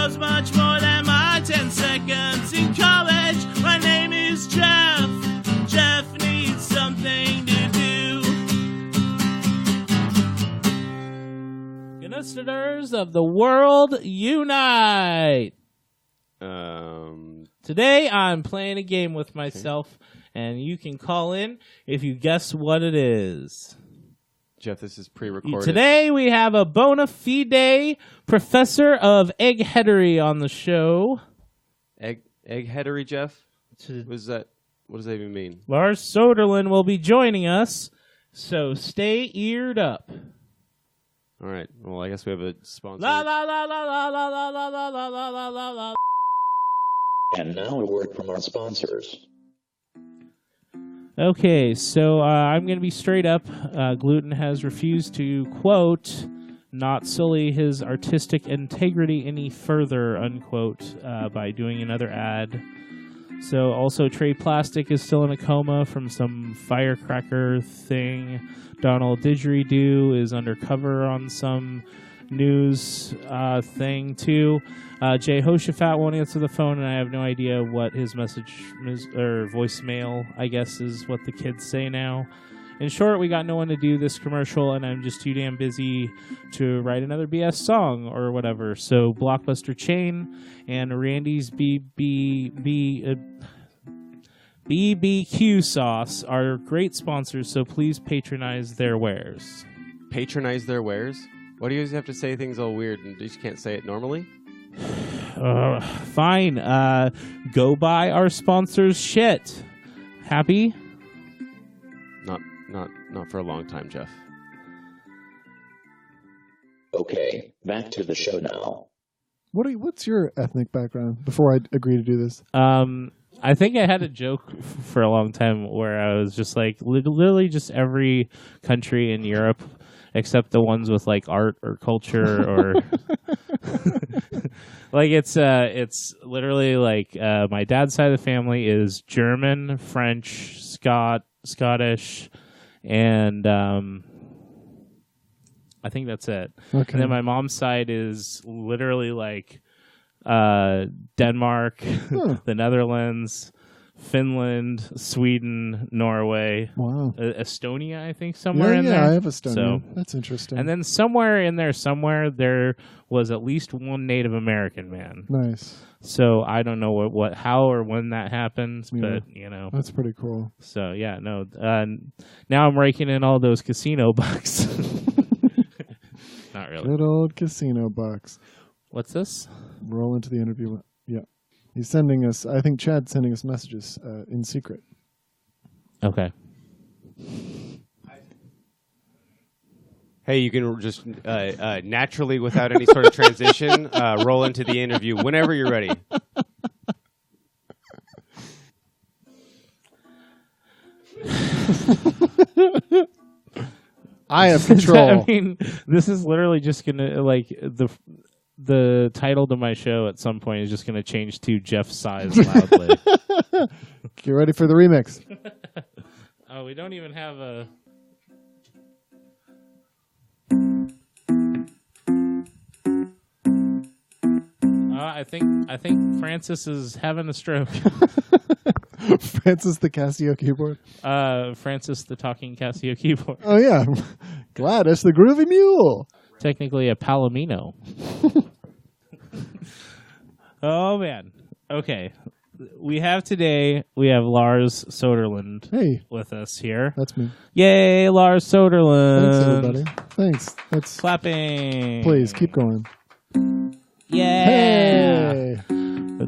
knows much more than my 10 seconds in college. My name is Geoff. Geoff needs something to do. Listeners of the world, unite! Today I'm playing a game with myself, and you can call in if you guess what it is. Geoff, this is pre-recorded. Today we have a bona fide professor of eggheadery on the show. Eggheadery, Geoff? What does that even mean? Lars Soderlund will be joining us, so stay eared up. All right. Well, I guess we have a sponsor. La la la la la la la la la la la la la la. And now a word from our sponsors. Okay, so I'm going to be straight up. Gluten has refused to, quote, not sully his artistic integrity any further, unquote, by doing another ad. So also Trey Plastic is still in a coma from some firecracker thing. Donald Didgeridoo is undercover on some news thing too. Jay Hoshaphat won't answer the phone, and I have no idea what his message or voicemail, I guess, is what the kids say now. In short, we got no one to do this commercial, and I'm just too damn busy to write another BS song or whatever. So Blockbuster Chain and Randy's BBQ sauce are great sponsors, so please patronize their wares. Patronize their wares? Why do you always have to say things all weird and you just can't say it normally? Fine. Go buy our sponsors' shit. Happy? Not for a long time, Geoff. Okay, back to the show now. What's your ethnic background before I agree to do this? I think I had a joke for a long time where I was just like, literally just every country in Europe except the ones with like art or culture or like it's literally like my dad's side of the family is German, French, Scottish, and I think that's it. Okay. And then my mom's side is literally like Denmark, the Netherlands, Finland, Sweden, Norway, Estonia, I think, somewhere in there. Yeah, I have Estonia. So, that's interesting. And then somewhere in there, there was at least one Native American man. Nice. So I don't know how or when that happens, but you know, that's pretty cool. So yeah, no. Now I'm raking in all those casino bucks. Not really. Good old casino bucks. What's this? Roll into the interview. Yeah. He's sending us, I think Chad's sending us messages in secret. Okay. Hey, you can just naturally, without any sort of transition, roll into the interview whenever you're ready. I have control. I mean, this is literally just going to, like, the title to my show at some point is just going to change to Geoff Sighs Loudly. Get ready for the remix. Oh, we don't even have a... I think Francis is having a stroke. Francis the Casio keyboard? Francis the talking Casio keyboard. Oh, yeah. Gladys the groovy mule. Technically a palomino. Oh, man. Okay. We have Lars Soderlund with us here. That's me. Yay, Lars Soderlund. Thanks, everybody. Thanks. That's clapping. Please, keep going. Yeah. Hey.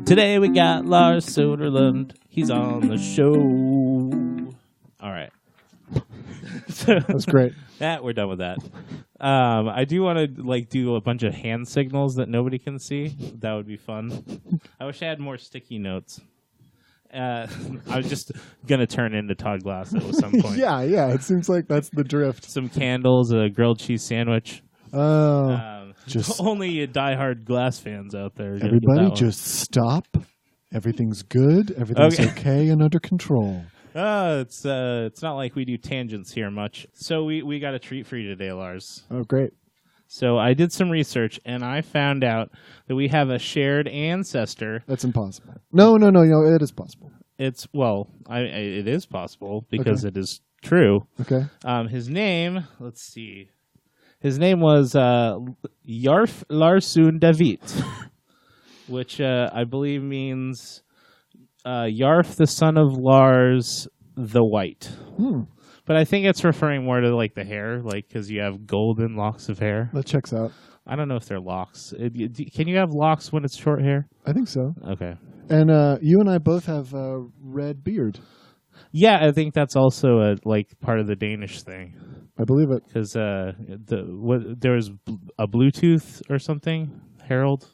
Today we got Lars Soderlund. He's on the show. All right. That's great. We're done with that. I do want to do a bunch of hand signals that nobody can see. That would be fun. I wish I had more sticky notes. I was just gonna turn into Todd Glasso at some point. Yeah. It seems like that's the drift. Some candles, a grilled cheese sandwich. Just only diehard Glass fans out there. Everybody, just stop. Everything's good. Everything's okay and under control. It's not like we do tangents here much. So we got a treat for you today, Lars. Oh, great. So I did some research, and I found out that we have a shared ancestor. That's impossible. No, it is possible. It is possible because it is true. Okay. His name, let's see. His name was Jarf Larsun David, which I believe means Jarf, the son of Lars the White. But I think it's referring more to like the hair, like because you have golden locks of hair. That checks out. I don't know if they're locks. Can you have locks when it's short hair? I think so. Okay. And you and I both have red beard. Yeah, I think that's also like part of the Danish thing. I believe it. Because there was a Bluetooth or something. Harold.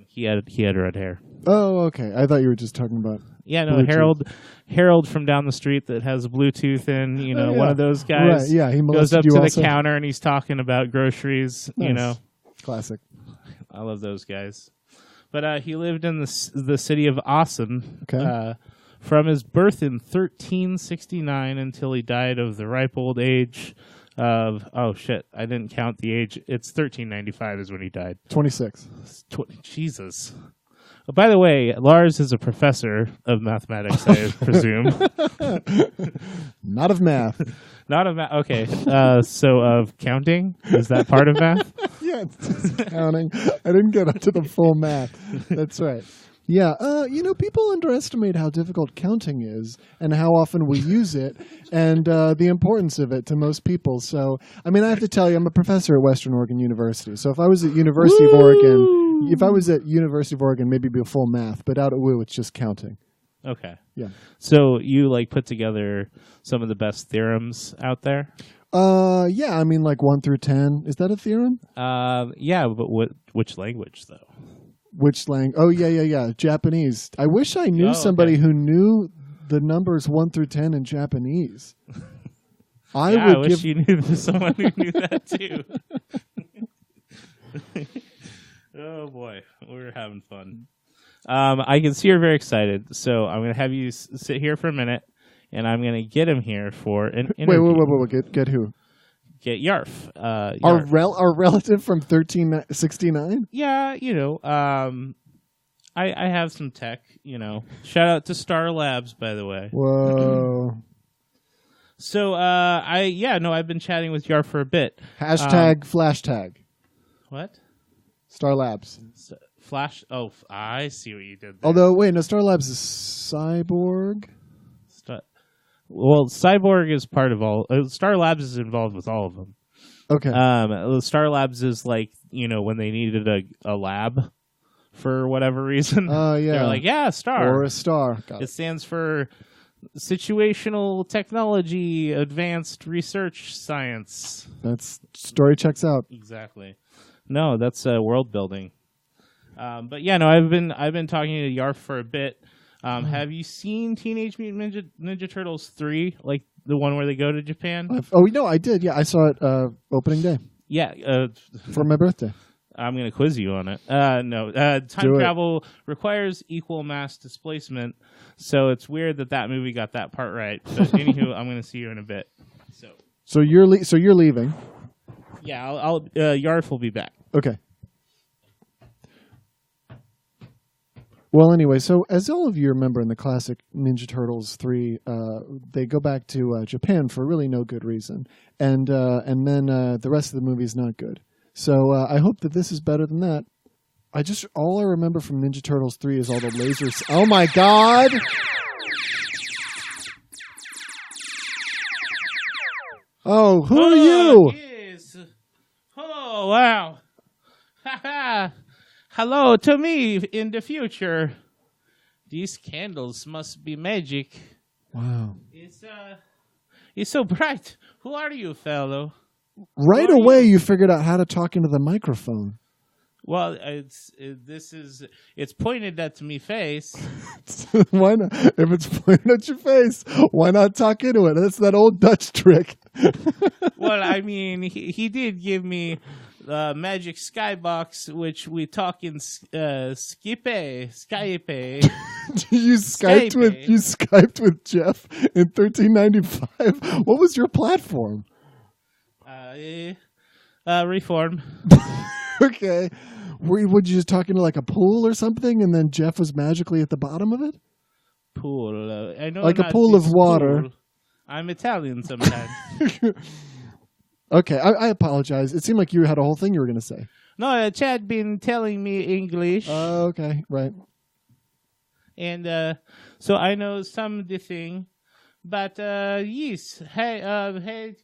He had red hair. Oh, okay. I thought you were just talking about. Yeah, no, Bluetooth. Harold from down the street that has Bluetooth in, one of those guys. Right, yeah, he goes up you to also. the counter and he's talking about groceries, Nice. Classic. I love those guys. But he lived in the city of Aachen from his birth in 1369 until he died of the ripe old age of, oh shit, I didn't count the age. It's 1395 is when he died. 26. Jesus. By the way, Lars is a professor of mathematics, I presume. Not of math. Not of math. Okay. So of counting? Is that part of math? Yeah, it's just counting. I didn't get up to the full math. That's right. Yeah, people underestimate how difficult counting is and how often we use it and the importance of it to most people. So, I mean, I have to tell you, I'm a professor at Western Oregon University. So if I was at University of Oregon, maybe it'd be a full math, but out at WU, it's just counting. Okay. Yeah. So you put together some of the best theorems out there? Yeah, I mean like 1 through 10. Is that a theorem? Yeah, but which language though? Which language? Oh, yeah. Japanese. I wish I knew somebody who knew the numbers 1 through 10 in Japanese. I wish you knew someone who knew that too. Oh boy, we're having fun. I can see you're very excited, so I'm going to have you sit here for a minute, and I'm going to get him here for an interview. Wait. Get who? Get Jarf. Our relative from 1369? Yeah, I have some tech, Shout out to Star Labs, by the way. Whoa. So, I've been chatting with Jarf for a bit. Hashtag flash tag. What? Star Labs. Flash. Oh, I see what you did there. Although, wait, no, Star Labs is Cyborg. Well, Cyborg is part of all. Star Labs is involved with all of them. Okay. Star Labs is like, when they needed a lab for whatever reason. Oh, yeah. They're like, yeah, Star. Or a star. It stands for Situational Technology Advanced Research Science. That's story checks out. Exactly. No, that's world building. But yeah, no, I've been talking to Jarf for a bit. Have you seen Teenage Mutant Ninja Turtles 3, like the one where they go to Japan? I did. Yeah, I saw it opening day. Yeah. For my birthday. I'm going to quiz you on it. No. Time travel requires equal mass displacement, so it's weird that movie got that part right. But anywho, I'm going to see you in a bit. So you're leaving. Yeah, Jarf will be back. Okay. Well, anyway, so as all of you remember in the classic Ninja Turtles 3, they go back to Japan for really no good reason. And then the rest of the movie is not good. So I hope that this is better than that. All I remember from Ninja Turtles 3 is all the lasers. Oh my God! Oh, who are you? Yes. Oh, wow. Hello to me in the future. These candles must be magic. Wow. It's so bright. Who are you, fellow? Right away, you figured out how to talk into the microphone. Well, it's pointed at me face. Why not? If it's pointed at your face, why not talk into it? That's that old Dutch trick. Well, I mean, he did give me magic skybox, which we talk in Skype. You Skyped with Geoff in 1395. What was your platform? Reform. Okay. Would you just talk into like a pool or something, and then Geoff was magically at the bottom of it? Pool. I know Like a not pool of this water. pool. I'm Italian sometimes. Okay, I apologize. It seemed like you had a whole thing you were going to say. No, Chad been telling me English. Okay, right. And so I know some of the thing. But yes. Hey,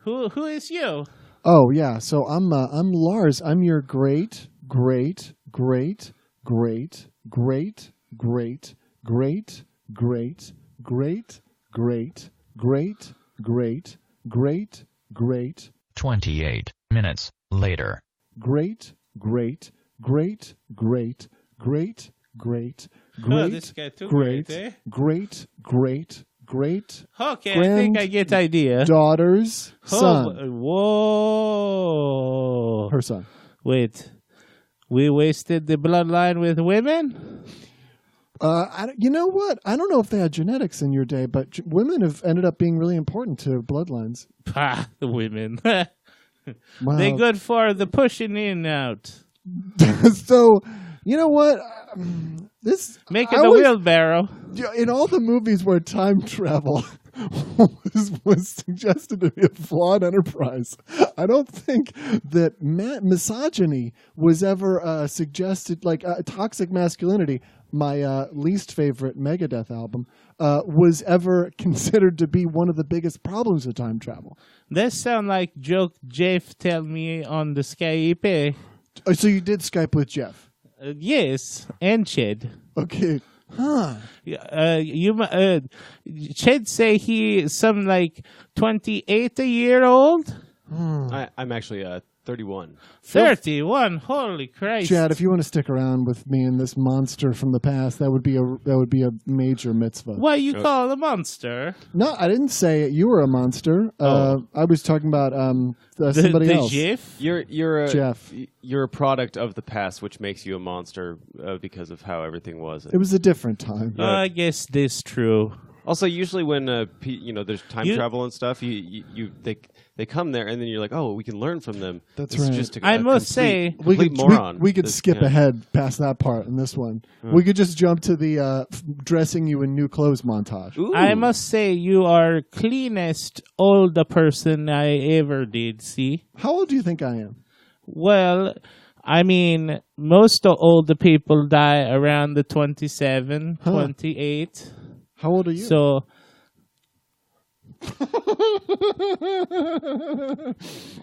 who is you? Oh yeah, so I'm Lars. I'm your great great great great great great great great great great great great great great 28 minutes later. great great great great great great Oh, this great guy too great great, eh? great great great Okay, I think I get idea. daughter's son. Whoa. Her son. Wait. We wasted the bloodline with women? You know what? I don't know if they had genetics in your day, but women have ended up being really important to bloodlines. Pah, the women. Wow. They good for the pushing in out. So, you know what? Making I the always- wheelbarrow. In all the movies where time travel was suggested to be a flawed enterprise, I don't think that misogyny was ever suggested, like toxic masculinity, my least favorite Megadeth album, was ever considered to be one of the biggest problems of time travel. That sound like joke Geoff tell me on the Skype. Oh, so you did Skype with Geoff? Yes, and Ched. Okay. Huh. Ched say he some like 28 a year old. I'm actually 31. 31. Holy Christ! Chad, if you want to stick around with me and this monster from the past, that would be a major mitzvah. What you call a monster? No, I didn't say you were a monster. I was talking about somebody the else. Geoff? Geoff. You're a product of the past, which makes you a monster because of how everything was. It was a different time. I guess this true. Also, usually when there's time travel and stuff, they come there and then you're like, oh, we can learn from them. That's This is right. just I must say, moron. We could skip ahead past that part in this one. We could just jump to the dressing you in new clothes montage. Ooh. I must say you are cleanest older person I ever did see. How old do you think I am? Well, I mean, most of older people die around the 27, 28. How old are you? So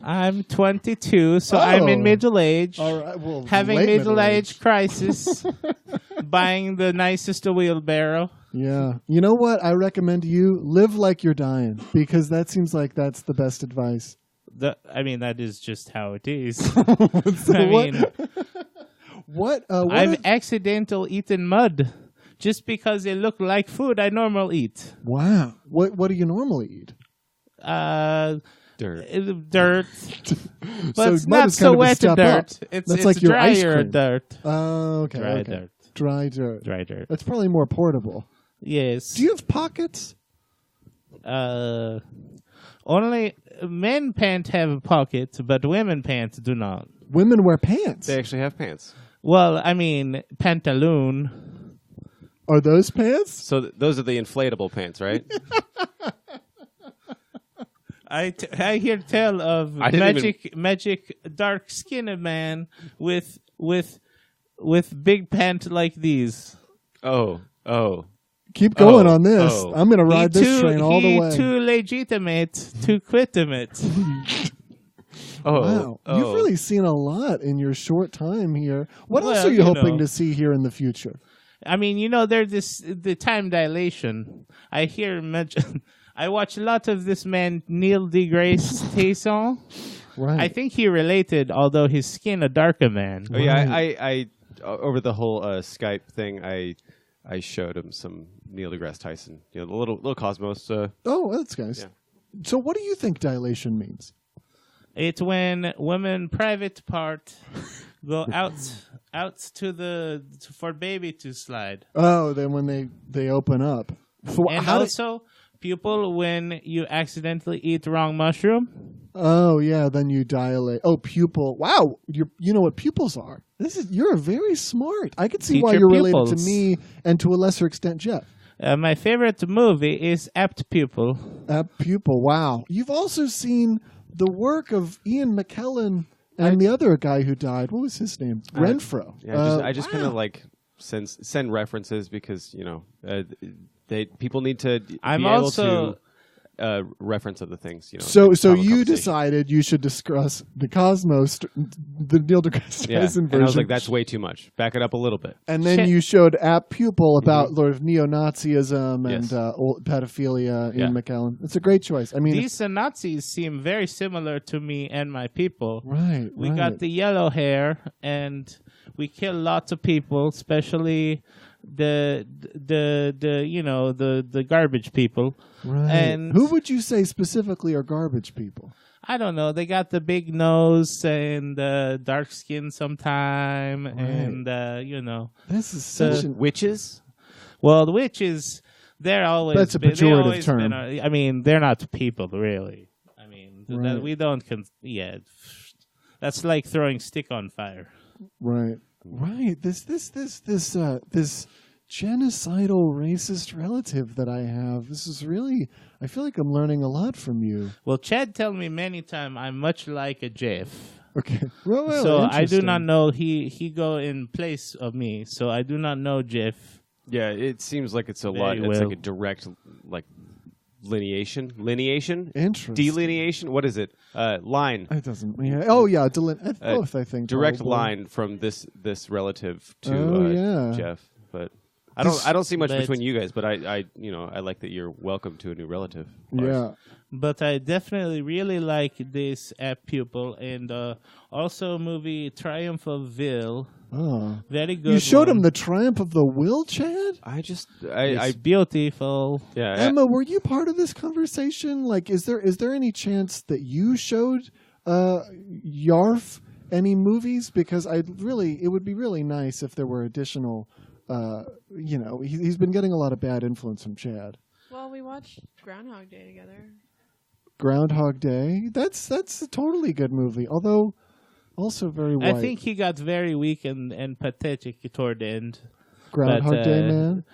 I'm 22, so I'm in Oh. middle age. all right. Well, Having late middle age age. crisis. Buying the nicest wheelbarrow. Yeah. You know what? I recommend you live like you're dying, because that seems like that's the best advice. I mean, that is just how it is. So I mean, what I've accidental eaten mud just because it looked like food I normally eat. wow. What do you normally eat? Dirt. But So it's mud not is so kind of a wet step dirt. up. It's That's like your ice drier cream. dirt. Okay. Dry okay. dirt. Dry dirt. Dry dirt. That's probably more portable. Yes. Do you have pockets? Only men pants have a pocket, but women pants do not. Women wear pants. They actually have pants. Well, I mean, pantaloon. Are those pants? So those are the inflatable pants, right? I hear tell of I didn't magic dark skinned man with big pants like these. Oh. Keep going Oh, on this. oh. I'm going to ride this train all the way. Too legitimate to quitimate. Oh. Wow. Oh. You've really seen a lot in your short time here. What else Well, are you you hoping know. to see here in the future? I mean, there's the time dilation. I hear I watch a lot of this man Neil deGrasse Tyson. Right. I think he related, although his skin a darker man. Oh yeah, I over the whole Skype thing, I showed him some Neil deGrasse Tyson, the little Cosmos. Oh, that's nice. Yeah. So what do you think dilation means? It's when women private part go out for baby to slide. Oh, then when they open up. And How also pupil when you accidentally eat the wrong mushroom. Oh yeah, then you dilate. Oh, pupil. Wow, you know what pupils are. You're very smart. I can see Teach why your you're related to pupils. me and to a lesser extent Geoff. My favorite movie is Apt Pupil. Pupil. Wow. You've also seen the work of Ian McKellen and the other guy who died. What was his name? Renfro. Yeah, I just kind wow. of like send references because people need to be I'm able also- to reference other things. So have a you conversation. decided you should discuss the Cosmos, the Neil deGrasse Yeah, Tyson and version. I was like, that's way too much. Back it up a little bit. And then Shit. you showed App Pupil about sort of neo-Nazism and Yes. old pedophilia. Yeah. Ian McKellen. It's a great choice. I mean, These Nazis seem very similar to me and my people. right. We right. got the yellow hair, and we kill lots of people, especially the garbage people. Right. And who would you say specifically are garbage people? I don't know. They got the big nose and dark skin sometime, and This is such an Witches? well, the witches. They're always That's a they pejorative always term. been, I mean, they're not people really. I mean, Right. we don't. That's like throwing stick on fire. right. This genocidal racist relative that I have. This is really. I feel like I'm learning a lot from you. Well, Chad told me many times I'm much like a Geoff. Okay. Well, So I do interesting. not know he go in place of me. So I do not know Geoff. Yeah, it seems like it's a Very lot. It's well. like a direct lineation, Interesting. delineation. What is it? Line. It doesn't. Yeah. Oh yeah. Both. I think Direct probably. line from this relative to Oh, yeah. Jeff. But I don't see much But- between you guys. But I like that you're welcome to a new relative. Lars. Yeah. But I definitely really like this App Pupil and also movie Triumph of Will. Oh. Very good. You showed one. him the triumph of the will, Chad? It's beautiful. yeah. Emma, were you part of this conversation? Like, is there any chance that you showed Jarf any movies? Because it would be really nice if there were additional. He's been getting a lot of bad influence from Chad. Well, we watched Groundhog Day together. Groundhog Day. That's a totally good movie, although also very white. I think he got very weak and pathetic toward the end. Groundhog but, Day Man.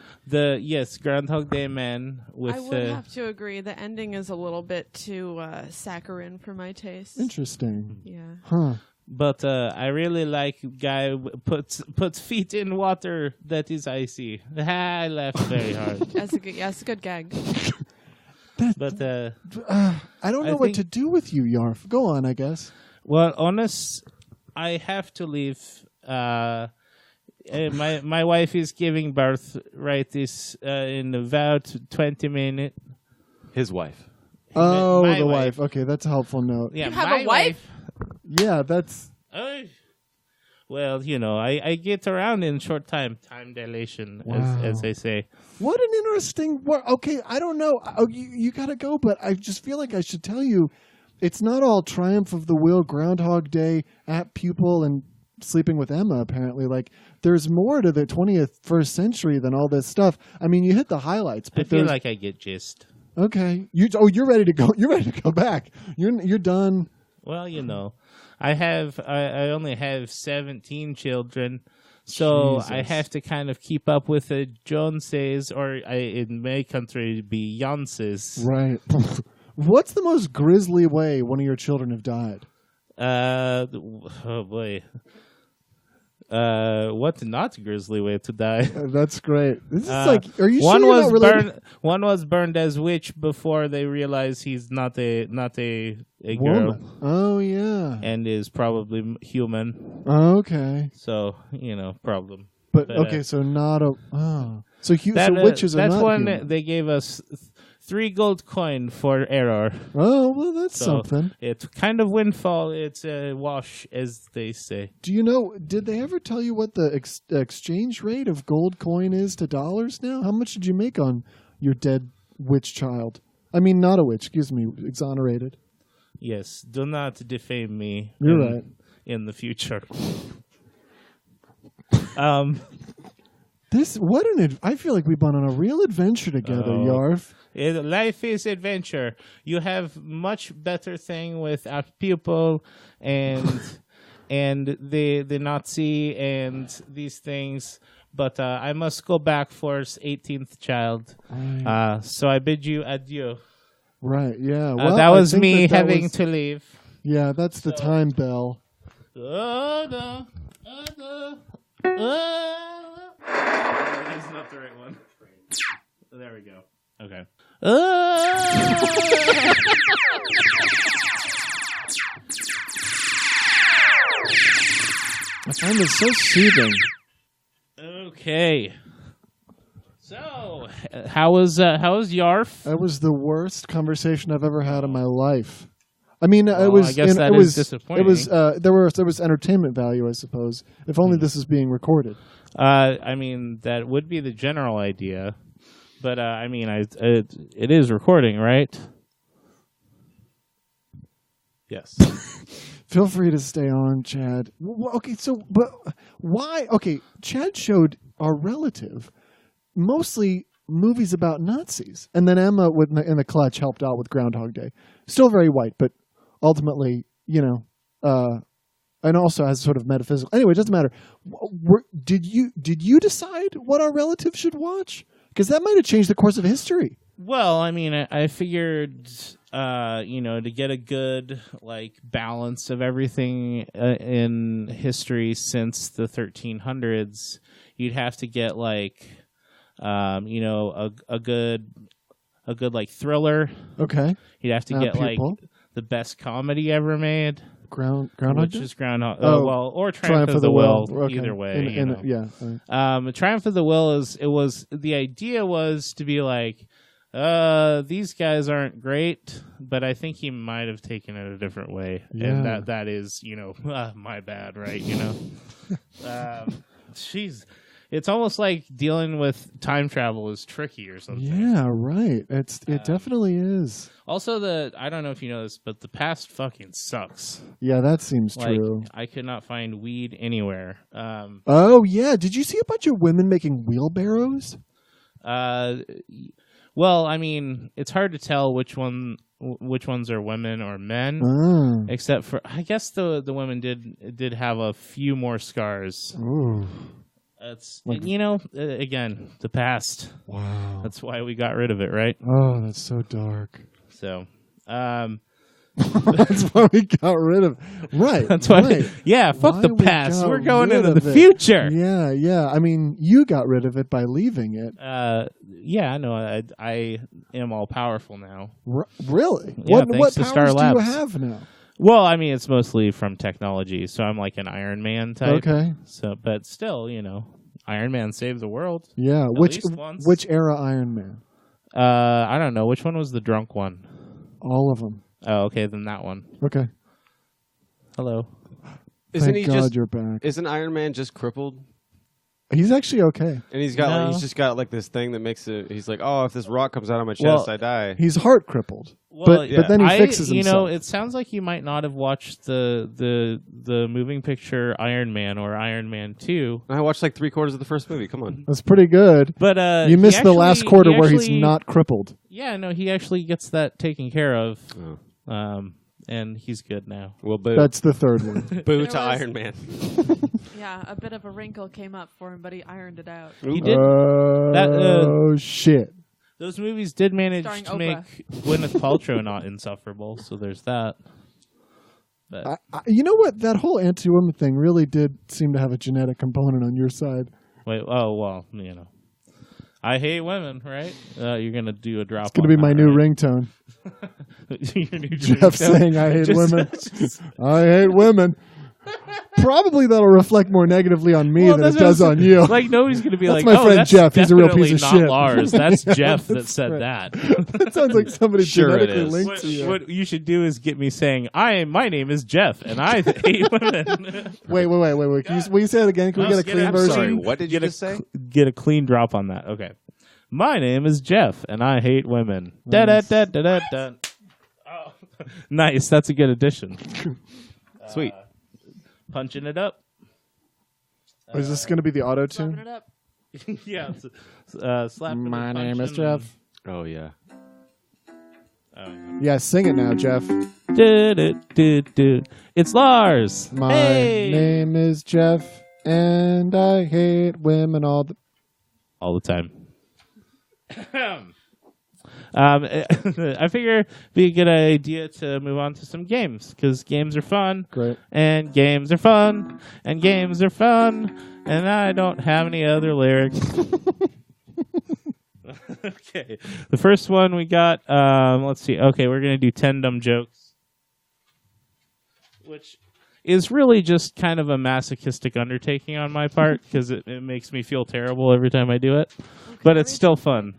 Groundhog Day Man with I would have to agree. The ending is a little bit too saccharine for my taste. Interesting. Yeah. Huh. But I really like guy puts feet in water that is icy. I laughed very hard. That's a good gag. But I don't know I what think- to do with you, Jarf. Go on, I guess. well, honest, I have to leave. My wife is giving birth right this in about 20 minutes. His wife. Oh, my the wife. wife. Okay, that's a helpful note. Yeah, You have my a wife? Yeah, that's Well, I get around in short time dilation, as they say. what an interesting. Okay, I don't know. Oh, you gotta go, but I just feel like I should tell you, it's not all Triumph of the Will, Groundhog Day, App Pupil, and Sleeping with Emma. Apparently, like there's more to the 21st century than all this stuff. I mean, you hit the highlights, I but feel there's like I get gist. okay. You're ready to go. You're ready to go back. You're done. Well, I only have 17 children, so I Jesus. have to kind of keep up with the Joneses, or in my country, it'd be Janses. Right. What's the most grisly way one of your children have died? Oh boy. What not grisly way to die? That's great. This is like, are you one sure you're was not related? burned. One was burned as witch before they realized he's not a girl, Woman. Oh yeah. and is probably human. Okay. So problem. But But, okay, so not a. Oh. So That, witches are that's not when human. they gave us 3 gold coin for error. Oh well, that's So something. it's kind of windfall. It's a wash, as they say. Do you know? Did they ever tell you what the exchange rate of gold coin is to dollars now? How much did you make on your dead witch child? I mean, not a witch. Excuse me, exonerated. Yes, do not defame me. You're right. In the future. I feel like we've been on a real adventure together, Jarf. Life is adventure. You have much better thing with our people and and the Nazi and these things. But I must go back for 18th child. Right. So I bid you adieu. Right. Yeah. Well, that was I think me that having was- to leave. Yeah, that's the time bell. That's not the right one. There we go. Okay. I find it so soothing. Okay. So, how was Jarf? That was the worst conversation I've ever had in my life. I mean, it Well, was. I guess that it is was disappointing. It was. There was entertainment value, I suppose. If only this is being recorded. I mean, that would be the general idea, but I mean, it is recording, right? Yes. Feel free to stay on, Chad. Okay, so but why? Okay, Chad showed our relative mostly movies about Nazis, and then Emma in the clutch helped out with Groundhog Day. Still very white, but ultimately, and also has sort of metaphysical. Anyway, it doesn't matter. Did you decide what our relative should watch? Because that might have changed the course of history. Well, I mean, I figured, to get a good balance of everything in history since the 1300s, you'd have to get a good thriller. Okay. You'd have to get Pupil. the best comedy ever made, Groundhog which Day? is Groundhog. Oh, Or Triumph of the Will. Okay. Either way, Yeah. all right. Triumph of the Will the idea was to be these guys aren't great, but I think he might have taken it a different way, Yeah. and that is my bad, right? Jeez, it's almost like dealing with time travel is tricky or something. Yeah, right. It definitely is. Also, I don't know if you know this, but the past fucking sucks. Yeah, that seems true. I could not find weed anywhere. Oh yeah, did you see a bunch of women making wheelbarrows? Well, I mean, it's hard to tell which ones are women or men, Oh. except for I guess the women did have a few more scars. Ooh. That's again, the past. Wow. That's why we got rid of it, right? Oh, that's so dark. So, That's why we got rid of. Right. that's why. Right. Yeah, fuck Why the we past. got We're going rid into of the it. future. Yeah. I mean, you got rid of it by leaving it. Yeah, no, I am all powerful now. Really? Yeah, what thanks to powers Star do you Labs. have now? Well, I mean, it's mostly from technology, so I'm like an Iron Man type. Okay. So, but still, Iron Man saved the world. Yeah. least once. Which era Iron Man? I don't know. Which one was the drunk one? All of them. Oh, okay, then that one. Okay. Hello. Thank God you're back. Isn't Iron Man just crippled? He's actually okay. And he's got No. he's just got this thing that makes it. He's like, oh, if this rock comes out of my chest, I die. He's heart crippled. Well, but then he fixes You himself. know, it sounds like you might not have watched the moving picture Iron Man or Iron Man 2. I watched 3/4 of the first movie. Come on. That's pretty good. But You he missed the last actually- quarter he where he's actually- not crippled. Yeah, no, he actually gets that taken care of. Oh. And he's good now. Well, boo. That's the third one. boo There to was- Iron Man. Yeah, a bit of a wrinkle came up for him, but he ironed it out. He did. Oh, shit. Those movies did manage Starring to Oprah. make Gwyneth Paltrow not insufferable, so there's that. But You know what? That whole anti-woman thing really did seem to have a genetic component on your side. wait, oh well, I hate women, right? You're gonna do a drop. It's going to be my new ringtone. Your new Jeff ringtone. saying I hate Just- women. I hate women. Probably that'll reflect more negatively on me Well, than it that's what does I'm on you. Like nobody's gonna be That's like, my oh, friend that's Geoff. He's a real piece definitely of not shit." Lars. That's Yeah, Jeff that that's said right. that. That sounds like somebody Sure it genetically is. linked to you. What you should do is get me saying, my name is Jeff, and I hate women. Wait. Will you say it again? Can we No, get a get clean it. I'm version? Sorry, what did you just say? Get a clean drop on that. Okay. My name is Jeff, and I hate women. Nice. Da. Oh, nice. That's a good addition. Sweet. Punching it up. Is this going to be the auto Fluffing tune? it up. Yeah. Slap. My name is Geoff. Oh yeah. Yeah, sing it now, Geoff. It's Lars. My Hey! name is Geoff, and I hate women all the time. I figure it'd be a good idea to move on to some games because games are fun. Great. And games are fun. And games are fun. And I don't have any other lyrics. Okay. The first one we got, let's see. Okay, we're going to do 10 dumb jokes. Which is really just kind of a masochistic undertaking on my part because it makes me feel terrible every time I do it. But it's still fun.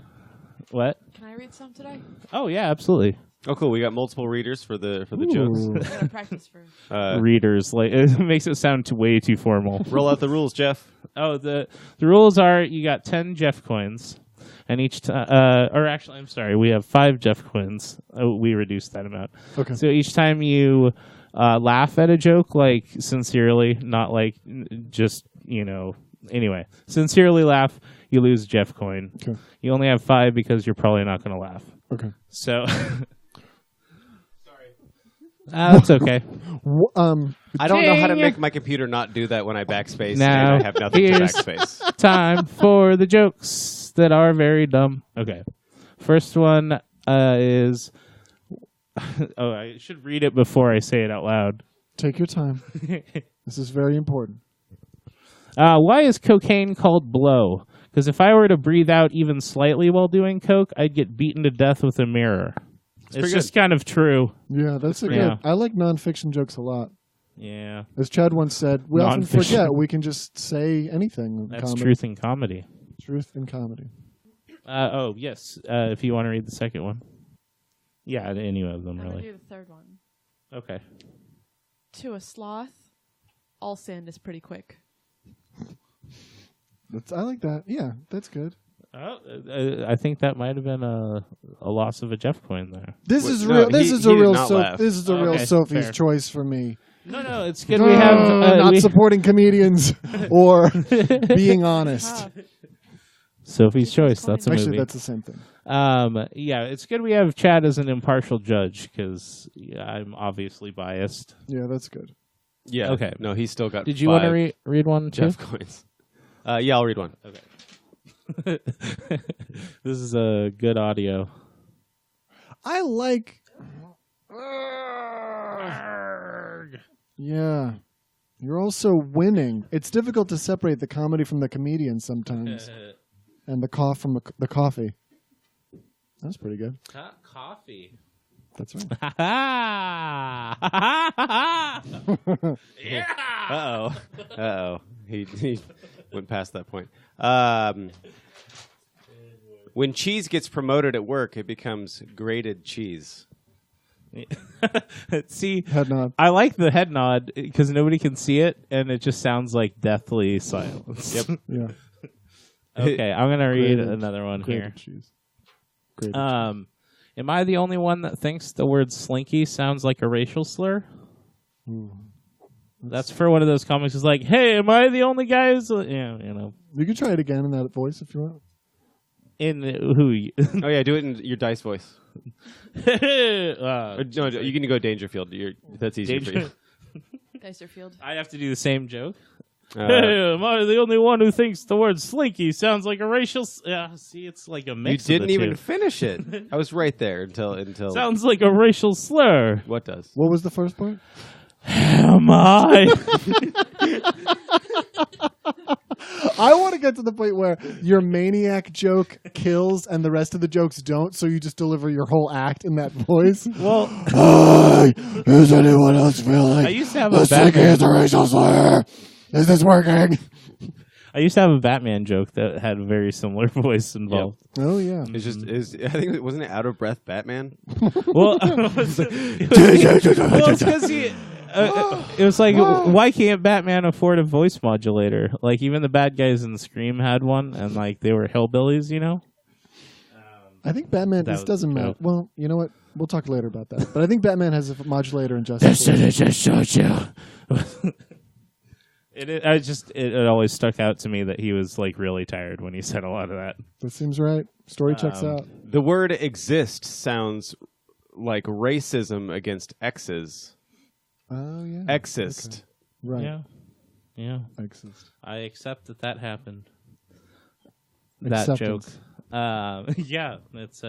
What? Can I read some today? Oh, yeah, absolutely. Oh, cool. We got multiple readers for the Ooh. jokes. I gotta practice first. Readers. Like it makes it sound way too formal. Roll out the rules, Geoff. Oh, the rules are you got 10 Geoff coins. And each time, or actually, I'm sorry, we have 5 Geoff coins. Oh, we reduced that amount. Okay. So each time you laugh at a joke, like sincerely, not like just, anyway, sincerely laugh, you lose a Geoff coin. Okay. You only have 5 because you're probably not going to laugh. Okay. So, sorry. That's okay. I don't know how to Ding. make my computer not do that when I backspace Now, and I have nothing to here's- backspace. Time for the jokes that are very dumb. Okay. First one is... Oh, I should read it before I say it out loud. Take your time. This is very important. Why is cocaine called blow? Because if I were to breathe out even slightly while doing coke, I'd get beaten to death with a mirror. It's pretty just kind of true. Yeah, that's a pretty good. good. I like nonfiction jokes a lot. Yeah. As Chad once said, we often Nonfiction. forget we can just say anything. In That's comedy. truth in comedy. Truth in comedy. Oh, yes. If you want to read the second one. Yeah, any of them, I'm gonna really. do the third one. Okay. To a sloth, all sand is pretty quick. I like that. Yeah, that's good. Oh, I think that might have been a loss of a Geoff coin there. This Wait, is no, real. This he- is he a did real. not laugh. This is a real Okay, Sophie's fair. choice for me. No, it's good we have... not supporting comedians or being honest. Ah, Sophie's Choice. That's a Actually, movie. that's the same thing. Yeah, it's good we have Chad as an impartial judge because I'm obviously biased. Yeah, that's good. Yeah. Okay. No, he's still got Did you want to 5 read one too? Geoff coins. Yeah, I'll read one. Okay. This is a good audio. I like. Yeah. You're also winning. It's difficult to separate the comedy from the comedian sometimes, and the cough from the coffee. That's pretty good. Coffee. That's right. Yeah. Uh-oh. He went past that point. When cheese gets promoted at work, it becomes grated cheese. See, Head nod. I like the head nod because nobody can see it, and it just sounds like deathly silence. Yep. Yeah. Okay, I'm gonna read Grated- another one here. Grated cheese. Grated Am I the only one that thinks the word slinky sounds like a racial slur? Ooh. That's for one of those comics. It's like, hey, am I the only guy who's... Yeah, You can try it again in that voice if you want. In who? Oh, yeah, do it in your dice voice. Or, no, you can go Dangerfield. That's easier for you. Geisterfield. I have to do the same joke. Uh, Hey, am I the only one who thinks the word slinky sounds like a racial... see, it's like a you mix didn't of the even two. finish it. I was right there until. Sounds like a racial slur. What does? What was the first part? Am I? I want to get to the point where your maniac joke kills and the rest of the jokes don't, so you just deliver your whole act in that voice. Well, Hi, does anyone else feel like I used to have a Batman. a racial slur? Is this working? I used to have a Batman joke that had a very similar voice involved. Oh, yeah. It's just. I think wasn't it Out of Breath Batman? Well, it's because it was like, why can't Batman afford a voice modulator? Like, even the bad guys in Scream had one, and like they were hillbillies, you know. I think Batman, That this was doesn't a matter. joke. Well, you know what? We'll talk later about that. But I think Batman has a modulator in Justice League. just showed you. It always stuck out to me that he was like really tired when he said a lot of that. That seems right. Story checks out. The word exist sounds like racism against X's. Oh, yeah. Exist. Okay. Right. Yeah. Exist. I accept that happened. That joke. Acceptance. Yeah, it's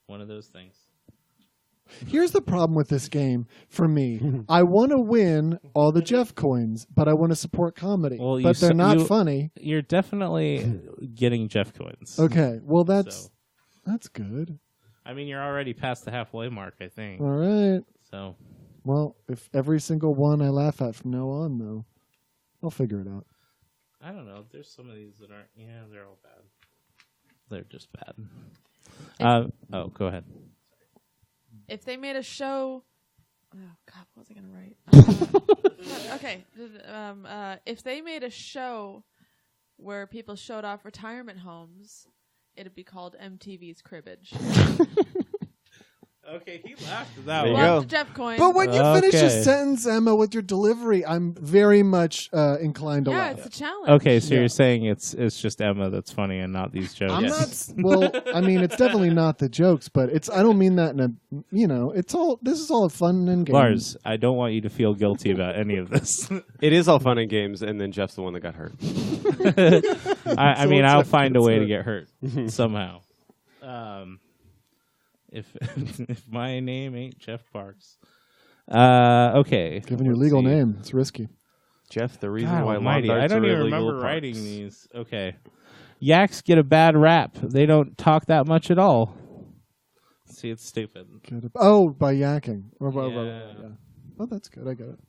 one of those things. Here's the problem with this game for me. I want to win all the Geoff coins, but I want to support comedy. Well, but they're not funny. You're definitely getting Geoff coins. Okay, well, that's So, good. I mean, you're already past the halfway mark, I think. All right. So, Well, if every single one I laugh at from now on, though, I'll figure it out. I don't know. There's some of these that aren't. Yeah, they're all bad. They're just bad. Go ahead. If they made a show, oh God, what was I gonna write? Okay, if they made a show where people showed off retirement homes, it'd be called MTV's Cribbage. Okay, he laughed at that There you one. go. Love the Geoff coin. But when you finish Okay. a sentence, Emma, with your delivery, I'm very much inclined to yeah, laugh. it's a challenge. Okay, so Yeah. you're saying it's just Emma that's funny and not these jokes. I'm well, I mean, it's definitely not the jokes, but I don't mean that in a, this is all fun and games. Lars, I don't want you to feel guilty about any of this. It is all fun and games, and then Jeff's the one that got hurt. I mean, I'll find a way to get hurt somehow. If if my name ain't Geoff Parks. Okay. Given your Let's legal see. name, it's risky. Jeff, the reason God why almighty, lawn I darts don't are even illegal remember parks. writing these. Okay. Yaks get a bad rap. They don't talk that much at all. See, it's stupid. By yakking. Yeah. Oh, that's good. I get it.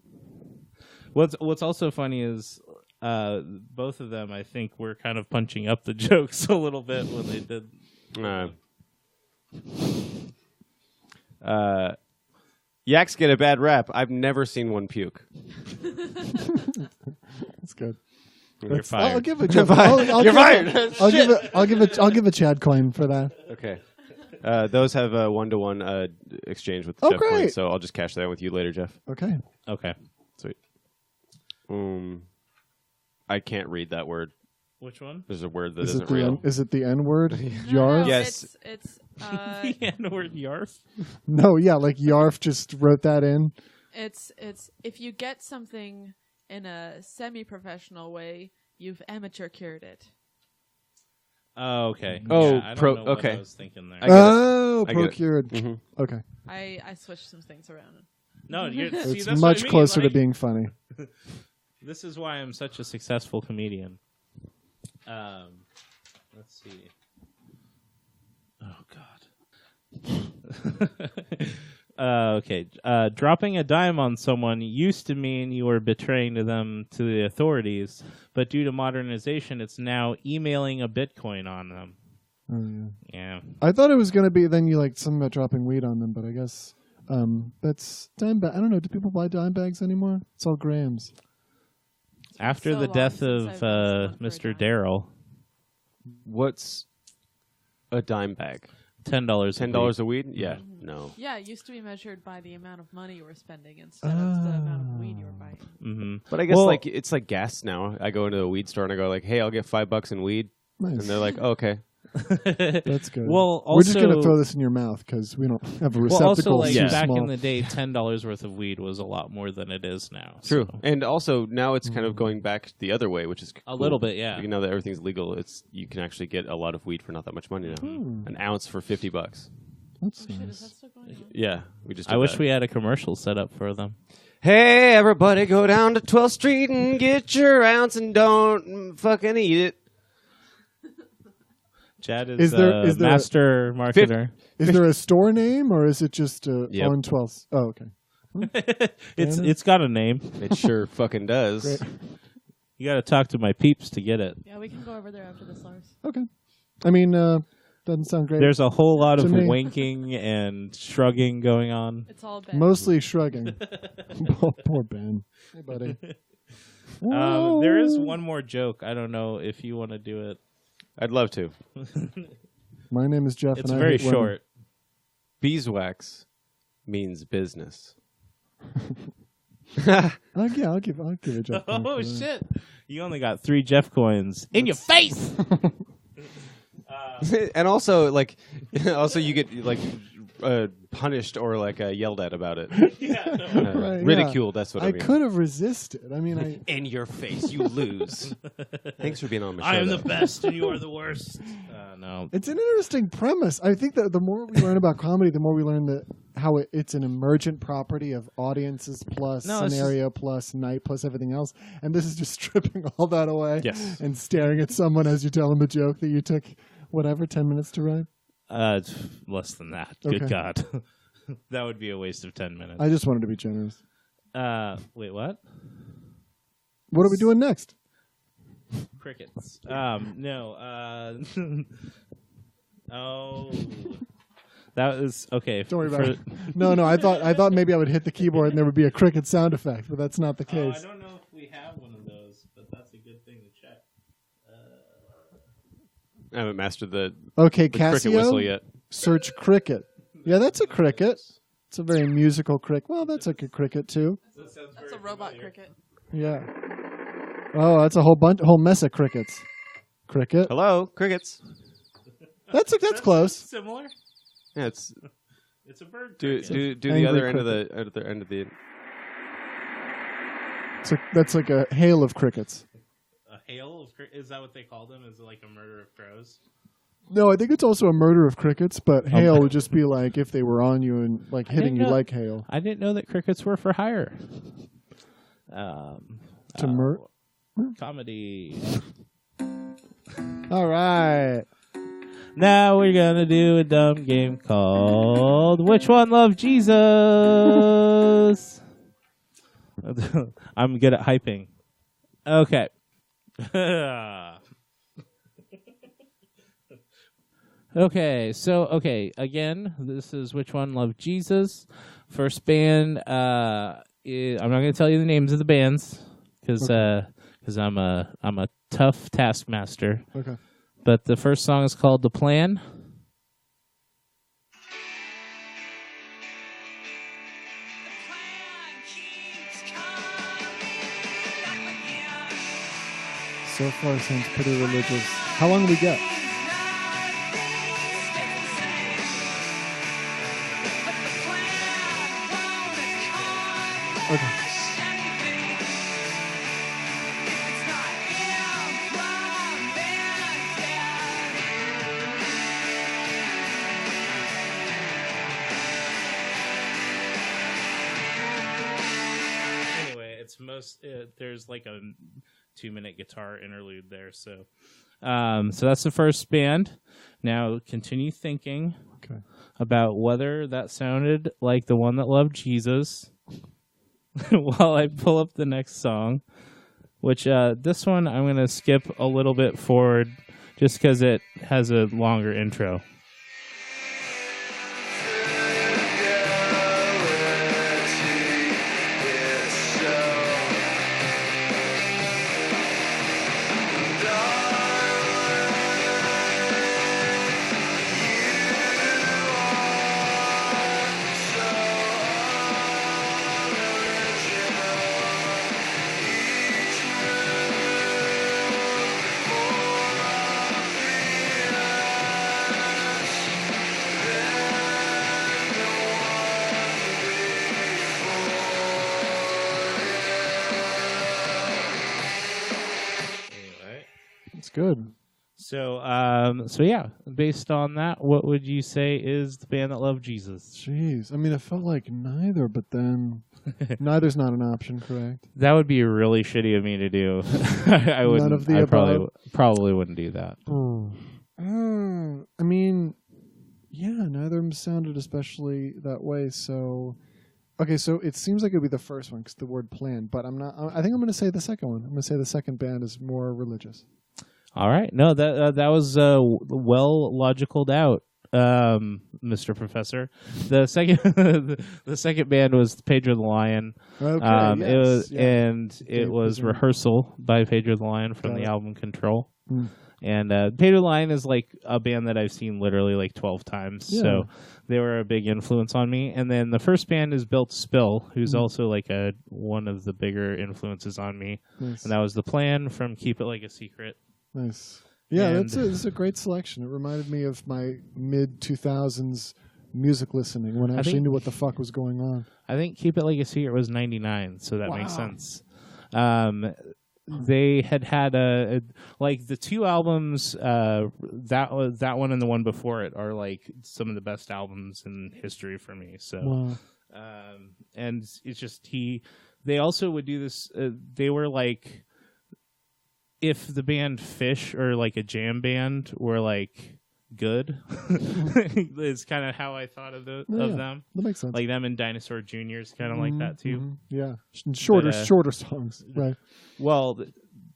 What's also funny is both of them, I think, were kind of punching up the jokes a little bit when they did. Yaks get a bad rap. I've never seen one puke. That's good. You're fired. I'll give it. You're fired. I'll give a Chad coin for that. Okay. Those have a 1-to-1 exchange with Oh, Jeff great. coins, so I'll just cash that with you later, Jeff. Okay. Okay. Sweet. I can't read that word. Which one? There's a word that Is isn't real. Is it the N word? No, Yarf? Yes. It's The N-word Jarf. No, yeah, like Jarf just wrote that in. it's if you get something in a semi-professional way, you've amateur cured it. Oh, okay. Oh, yeah, I don't know what okay. I was thinking there. I get it. Oh, I get it. procured. Mhm. Okay. I switched some things around. No, see, It's that's much what I mean, closer to like, being funny. This is why I'm such a successful comedian. Let's see. Oh God. Okay. Dropping a dime on someone used to mean you were betraying them to the authorities, but due to modernization, it's now emailing a Bitcoin on them. Oh, yeah. Yeah. I thought it was going to be then you like something about dropping weed on them, but I guess that's dime bag. I don't know. Do people buy dime bags anymore? It's all grams. After so the long death since of I've asked someone for a Mr. dime. Darrell, What's a dime bag? $10. $10 a weed? Yeah. No. Yeah, it used to be measured by the amount of money you were spending instead of the amount of weed you were buying. Mm-hmm. But I guess Well- like it's like gas now. I go into a weed store and I go like, "Hey, I'll get $5 in weed," Nice. and they're like, oh, "Okay." That's good. Well, we're just going to also- throw this in your mouth because we don't have a Well, receptacle also, like too back small. in the day, $10 worth of weed was a lot more than it is now. True. so- And also now it's kind of going back the other way, which is A cool. little bit, yeah. Now that everything's legal, you can actually get a lot of weed for not that much money now. An ounce for $50. That's Oh shit, is nice. that still going on? Yeah, we just. I did wish that. we had a commercial set up for them. Hey, everybody, go down to 12th Street and get your ounce and don't fucking eat it. Chad is Is there- is there a- master marketer. Is there a store name or is it just Yep. on 12th? Oh, okay. It's got a name. It sure fucking does. Great. You got to talk to my peeps to get it. Yeah, we can go over there after this, Lars. Okay. I mean, doesn't sound great. There's a whole lot of To me. winking and shrugging going on. It's all bad. Mostly shrugging. Oh, poor Ben. Hey, buddy. There is one more joke. I don't know if you want to do it. I'd love to. My name is Geoff, It's and I very hate women. Beeswax means business. Yeah, I'll give a Jeff coin Oh for that. shit! You only got 3 Jeff coins in your face. And also, like, also you get like punished or like yelled at about it. Yeah, no. Right, yeah. Ridiculed. That's what I I mean. could have resisted. I mean, In your face, you lose. Thanks for being on my show. I am the though. best, and you are the worst. No. it's an interesting premise. I think that the more we learn about comedy, the more we learn that how it's an emergent property of audiences plus No, it's scenario plus night plus everything else. And this is just stripping all that away Yes. and staring at someone as you tell them a joke that you took, whatever, 10 minutes to write. It's less than that. Good Okay. God. That would be a waste of 10 minutes. I just wanted to be generous. Wait, what? What are we doing next? Crickets. No. Oh. That was okay. Don't worry about it. No, I thought maybe I would hit the keyboard and there would be a cricket sound effect, but that's not the I case. don't know if we have one of those, but that's a good thing to check. I haven't mastered the Okay, cricket whistle Casio, yet. search cricket. Yeah, that's a cricket. It's a very musical cricket. Well, that's like a cricket too. That's a robot cricket. Yeah. Oh, that's a whole mess of crickets. Cricket. Hello, crickets. That's close. Similar. Yeah, it's It's a bird. do cricket. the Angry other cricket. end of the. That's like a hail of crickets. A hail of is that what they call them? Is it like a murder of crows? No, I think it's also a murder of crickets, but hail would just be like if they were on you and like hitting you know- like hail. I didn't know that crickets were for hire. To Comedy. All right. Now we're gonna do a dumb game called Which One Loved Jesus? I'm good at hyping. Okay. Okay, again, this is Which One Loved Jesus? First band, I'm not going to tell you the names of the bands because I'm a tough taskmaster. Okay. But the first song is called The Plan. So far, sounds pretty religious. How long do we get? Okay. Anyway, there's like a 2-minute guitar interlude there, so that's the first band. Now continue thinking Okay. about whether that sounded like the one that loved Jesus while I pull up the next song, which this one I'm going to skip a little bit forward just because it has a longer intro. It's good. So yeah, based on that, what would you say is the band that loved Jesus? Jeez. I mean, it felt like neither, but then neither's not an option, correct? That would be really shitty of me to do. I wouldn't. None of the I above? probably wouldn't do that. I mean, yeah, neither of them sounded especially that way. So, okay, so it seems like it would be the first one because the word plan, but I'm not. I think I'm going to say the second one. I'm going to say the second band is more religious. All right, no, that was well logicaled out, Mr. Professor. The second the second band was Pedro the Lion. Okay, It was yes, yeah. and it Dave was Kazan. Rehearsal by Pedro the Lion from Got the it. album Control. And Pedro the Lion is like a band that I've seen literally like 12 times. Yeah. So they were a big influence on me. And then the first band is Built to Spill, who's also like one of the bigger influences on me. Nice. And that was The Plan from Keep It Like a Secret. Nice. Yeah, And- that's a great selection. It reminded me of my mid-2000s music listening when I actually think- knew what the fuck was going on. I think Keep It Like a Secret was 99, so that makes Wow. sense. They had a like the two albums, that one and the one before it are like some of the best albums in history for me. So, Wow. and it's just they also would do this. They were like, if the band Fish or like a jam band were like good, is kind of how I thought of them. That makes sense. Like them and Dinosaur Jr.'s kind of like that too. Mhm. Yeah. Shorter songs. Right. Well,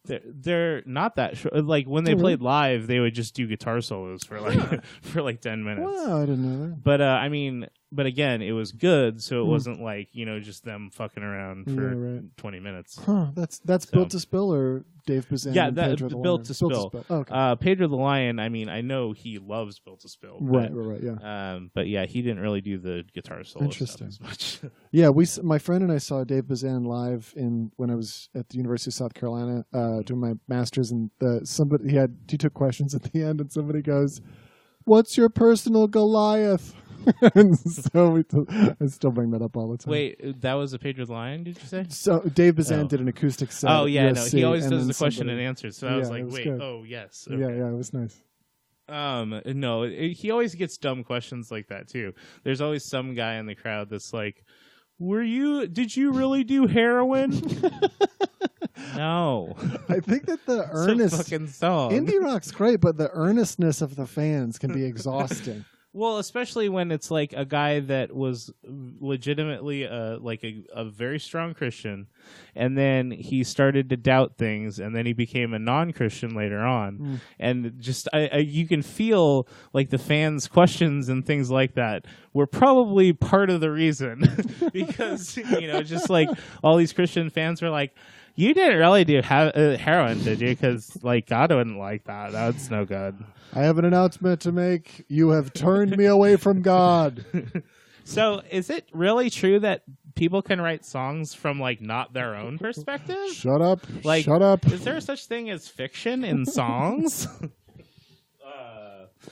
they're not that short. Like when they played live, they would just do guitar solos for like for like 10 minutes. Wow, I didn't know that. But I mean, but again, it was good, so it wasn't like just them fucking around for 20 minutes. Huh. That's Built to Spill or Dave Bazan? Yeah, and that Pedro the Built Lion? to Spill. Okay. Pedro the Lion. I mean, I know he loves Built to Spill. Right. Yeah. But yeah, he didn't really do the guitar solo Interesting. stuff as much. Yeah, my friend and I saw Dave Bazan live when I was at the University of South Carolina doing my master's, and he took questions at the end, and somebody goes, "What's your personal Goliath?" And so I still bring that up all the time. Wait, that was a Pedro the Lion? Did you say? So Dave Bazan did an acoustic set. Oh at yeah, USC, no, he always and does then the question somebody- and answer. So I was Yeah, like, it was wait, good. oh yes, okay. Yeah, it was nice. No, he always gets dumb questions like that too. There's always some guy in the crowd that's like, did you really do heroin? No. I think that the It's a earnest fucking song. indie rock's great, but the earnestness of the fans can be exhausting. Well, especially when it's like a guy that was legitimately like a very strong Christian, and then he started to doubt things, and then he became a non-Christian later on, and just you can feel like the fans' questions and things like that were probably part of the reason, because just like all these Christian fans were like, "You didn't really do heroin, did you? Because like God wouldn't like that. That's no good." I have an announcement to make. You have turned me away from God. So, is it really true that people can write songs from like not their own perspective? Shut up. Like, Shut up. Is there such thing as fiction in songs?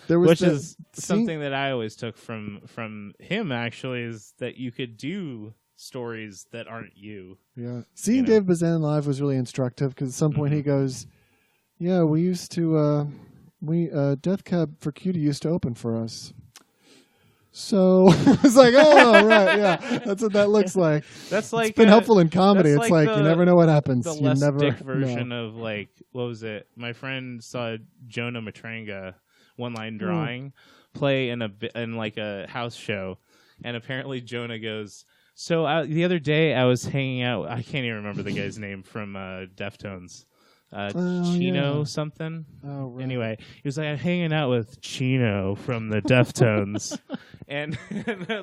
There was Which is something that I always took from him. Actually, is that you could do stories that aren't you. Yeah. Seeing Dave Bazan live was really instructive because at some point he goes, "Yeah, we used to Death Cab for Cutie used to open for us." So it's like, oh right, yeah, that's what that looks like. That's like It's been helpful in comedy. that's It's like you never know what happens. The You less never dick version know. of like, what was it? My friend saw Jonah Matranga one-line drawing play in like a house show, and apparently Jonah goes, "So the other day I was hanging out. I can't even remember the guy's name from Deftones." Chino yeah. something. Oh, right. Anyway, he was like, I'm hanging out with Chino from the Deftones. and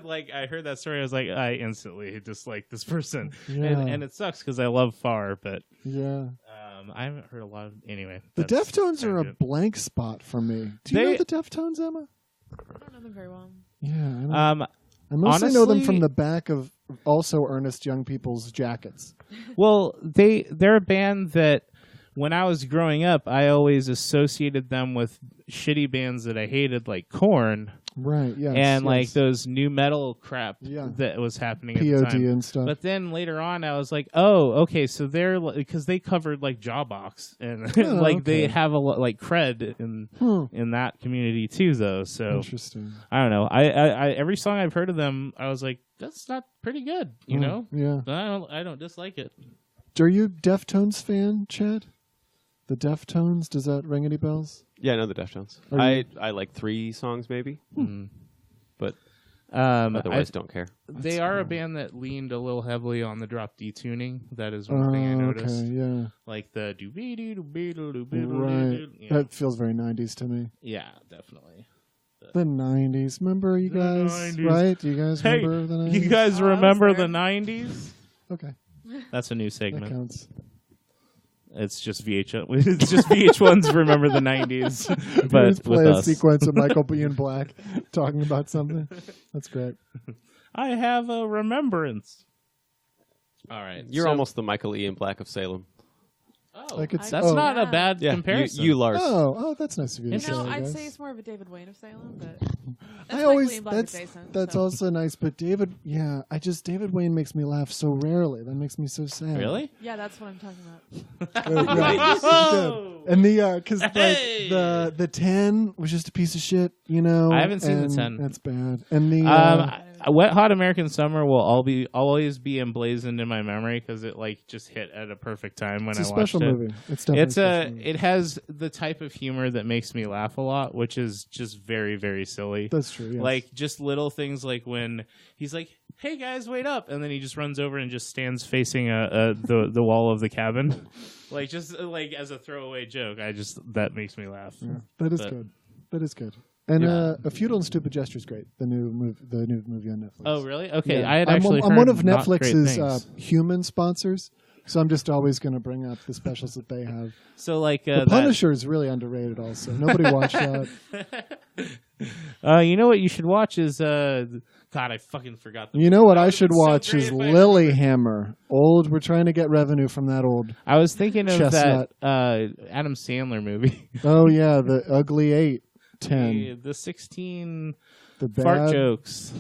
like, I heard that story. I was like, I instantly disliked this person. Yeah. And it sucks because I love Far, but Yeah. I haven't heard a lot of. Anyway, The that's Deftones are a tangent. blank spot for me. Do you know the Deftones, Emma? I don't know them very well. Yeah. I don't. I mostly honestly, know them from the back of also earnest young people's jackets. Well, they're a band that when I was growing up, I always associated them with shitty bands that I hated, like Korn. Right, yes. And like yes. those new metal crap Yeah. that was happening at the POD time. and stuff. But then later on, I was like, oh, okay, so they're because they covered like Jawbox and Oh, like they okay. have a lot like cred in that community too, though. So Interesting. I don't know. I every song I've heard of them, I was like, that's not pretty good, you know. Yeah. But I don't dislike it. Are you Deftones fan, Chad? The Deftones, does that ring any bells? Yeah, I know the Deftones. Are you- I like 3 songs maybe, but Um, otherwise don't care. They are a band that leaned a little heavily on the drop D tuning. That is one thing I noticed. Okay, yeah. Like the Right. yeah. That feels very 90s to me. Yeah, definitely. The 90s. Remember you The guys, 90s. right? Do you guys Hey, remember the 90s? you guys Oh, I was remember there. the 90s? Okay, That's a new that segment. counts. It's just It's just VH1's Remember the 90s, but Just play with a us. sequence of Michael Ian Black talking about something. That's great. I have a remembrance. All right. You're so- almost the Michael Ian Black of Salem. Oh, Like it's- that's oh. not a bad Yeah, comparison. you Lars. Oh, that's nice of you to say. No, I I'd guess. say it's more of a David Wayne of Salem, but I always Black that's adjacent, also nice, but David, David Wayne makes me laugh so rarely. That makes me so sad. Really? yeah, that's what I'm talking about. Right. Good. And because Hey! the 10 was just a piece of shit, you know. I haven't seen the and 10. That's bad. And the Wet Hot American Summer will always be emblazoned in my memory because it like just hit at a perfect time when it's a I watched special it. movie. It's definitely a special movie. It has the type of humor that makes me laugh a lot, which is just very, very silly. That's true. Yes. Like just little things like when he's like, "Hey guys, wait up," and then he just runs over and just stands facing the wall of the cabin, like just like as a throwaway joke. That makes me laugh. Yeah, that is good. That is good. And A Futile and Stupid Gesture is great. The new movie on Netflix. Oh really? Okay, Yeah. I had actually I'm heard one of not great Netflix's things. human sponsors, so I'm just always going to bring up the specials that they have. So like The Punisher is really underrated. Also, nobody watched that. You know what you should watch is God, I fucking forgot. You know what That I would've should been so watch great is if I Lilyhammer. Old. We're trying to get revenue from that old. I was thinking of Chestnut. that Adam Sandler movie. Oh yeah, the Ugly 8, 10, the 16 the fart bad jokes.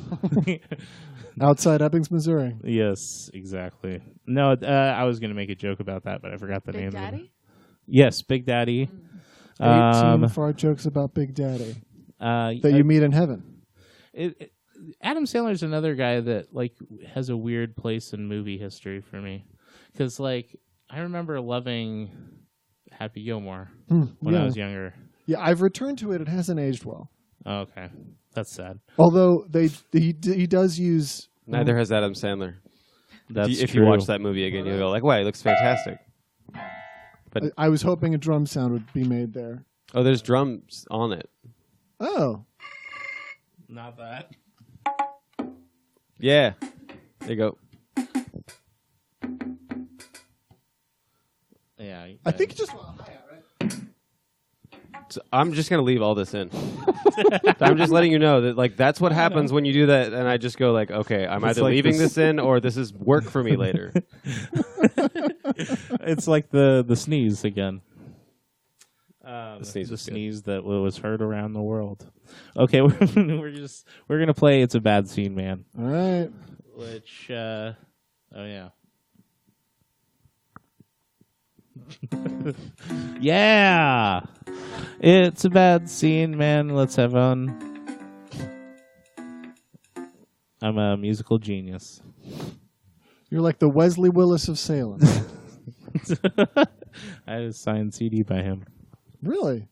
outside Ebbings, Missouri. Yes, exactly. No, I was going to make a joke about that, but I forgot the Big name of it. Daddy? Yes, Big Daddy. 18 fart jokes about Big Daddy that you meet in heaven. Adam Sandler's another guy that like has a weird place in movie history for me, because like I remember loving Happy Gilmore when I was younger. Yeah, I've returned to it. It hasn't aged well. Oh, okay, that's sad. Although he does use. Neither has Adam Sandler. That's If true. you watch that movie again, you'll go like, "Wow, he looks fantastic." I was hoping a drum sound would be made there. Oh, there's drums on it. Oh, Not that. Yeah, there you go. Yeah, I think you just want a hi-hat, right? So I'm just gonna leave all this in. I'm just letting you know that like that's what happens when you do that, and I just go like, okay, I'm either like leaving this- this in or this is work for me later. It's like the sneeze again. The sneeze was good. sneeze that was heard around the world. Okay, we're gonna play "It's a Bad Scene, Man," All right. which oh yeah, yeah, it's a bad scene, man. Let's have fun. I'm a musical genius. You're like the Wesley Willis of Salem. I had a signed CD by him. Really?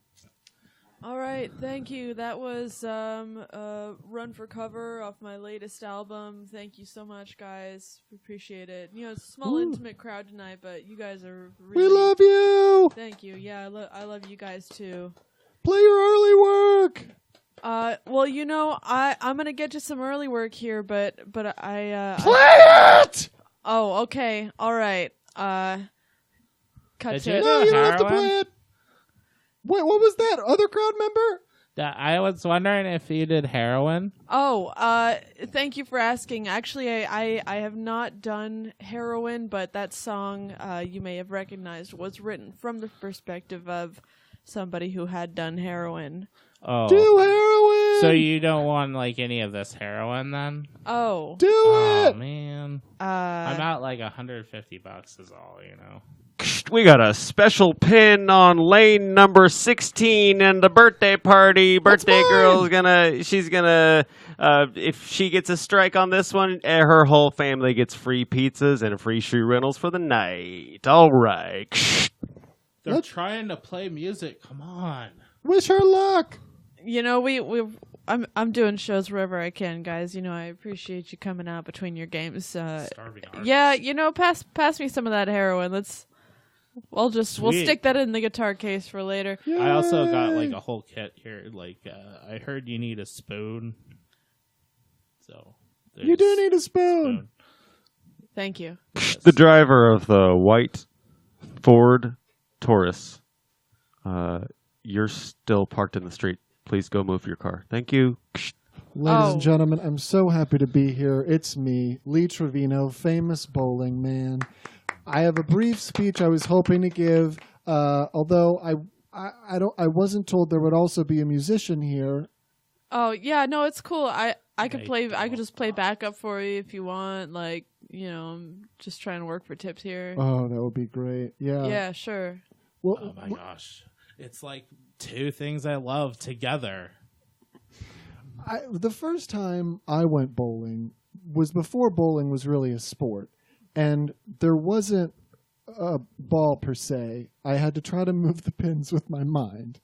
All right, thank you. That was Run for Cover off my latest album. Thank you so much, guys. We appreciate it. You know, it's a small, intimate crowd tonight, but you guys are really... We love you. Thank you. Yeah, I love you guys, too. Play your early work. Well, you know, I'm going to get to some early work here, but I... Play it. Oh, okay. All right. Cut Did to you? it. No, you don't have to Heroin? play it. Wait, what was that? Other crowd member? I was wondering if you did heroin. Oh, thank you for asking. Actually, I have not done heroin, but that song you may have recognized was written from the perspective of somebody who had done heroin. Oh, Do heroin. so you don't want like any of this heroin then? Oh, Do Oh it. man, I'm out like $150 is all, you know. We got a special pin on lane number 16 and the birthday party. Birthday mine. girl's she's gonna, if she gets a strike on this one, her whole family gets free pizzas and free shoe rentals for the night. All right. They're trying to play music. Come on. Wish her luck. you know, I'm doing shows wherever I can, guys. You know, I appreciate you coming out between your games. Starving artist. Yeah, you know, pass me some of that heroin. We'll Sweet. stick that in the guitar case for later. I also got like a whole kit here. Like, I heard you need a spoon. So You do there's need a spoon. Thank you. The driver of the white Ford Taurus, you're still parked in the street. Please go move your car. Thank you. Ladies and gentlemen, I'm so happy to be here. It's me, Lee Trevino, famous bowling man. I have a brief speech I was hoping to give, although I wasn't told there would also be a musician here. Oh yeah, no, it's cool. I could play. I could just play backup for you if you want. Like, I'm just trying to work for tips here. Oh, that would be great. Yeah. Yeah, sure. Well, Oh my gosh, it's like two things I love together. The first time I went bowling was before bowling was really a sport, and there wasn't a ball per se. I had to try to move the pins with my mind.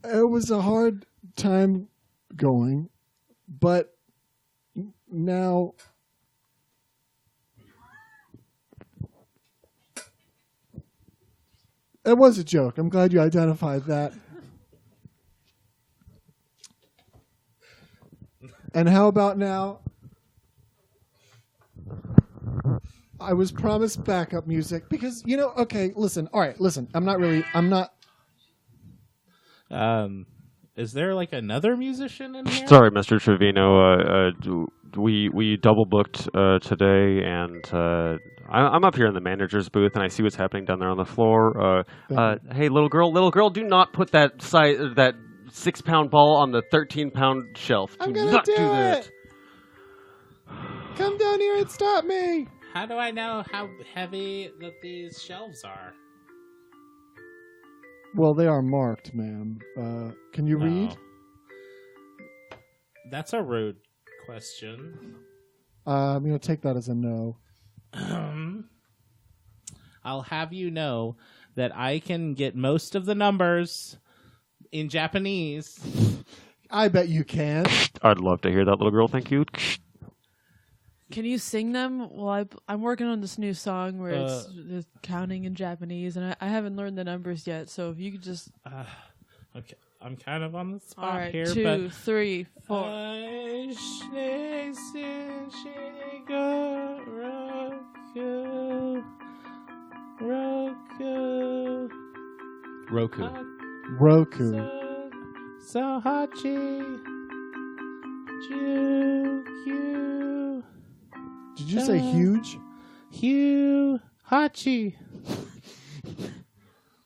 It was a hard time going, but now it was a joke. I'm glad you identified that. And how about now? I was promised backup music because, okay, listen. All right, listen. I'm not. Is there like another musician in here? Sorry, Mr. Trevino. We double booked today, and I'm up here in the manager's booth, and I see what's happening down there on the floor. Hey, little girl, do not put that 6-pound ball on the 13-pound shelf. I'm Do gonna not do that. it. Come down here and stop me. How do I know how heavy that these shelves are? Well, they are marked, ma'am. Can you read? That's a rude question. I'm going to take that as a no. I'll have you know that I can get most of the numbers in Japanese. I bet you can. I'd love to hear that, little girl. Thank you. Can you sing them? Well, I'm working on this new song where it's counting in Japanese, and I haven't learned the numbers yet. So if you could just, Okay, I'm kind of on the spot all right, here, 2, 3, 4. Roku. Roku. Sohachi. Jukyu. Did you say huge? Hugh Hachi.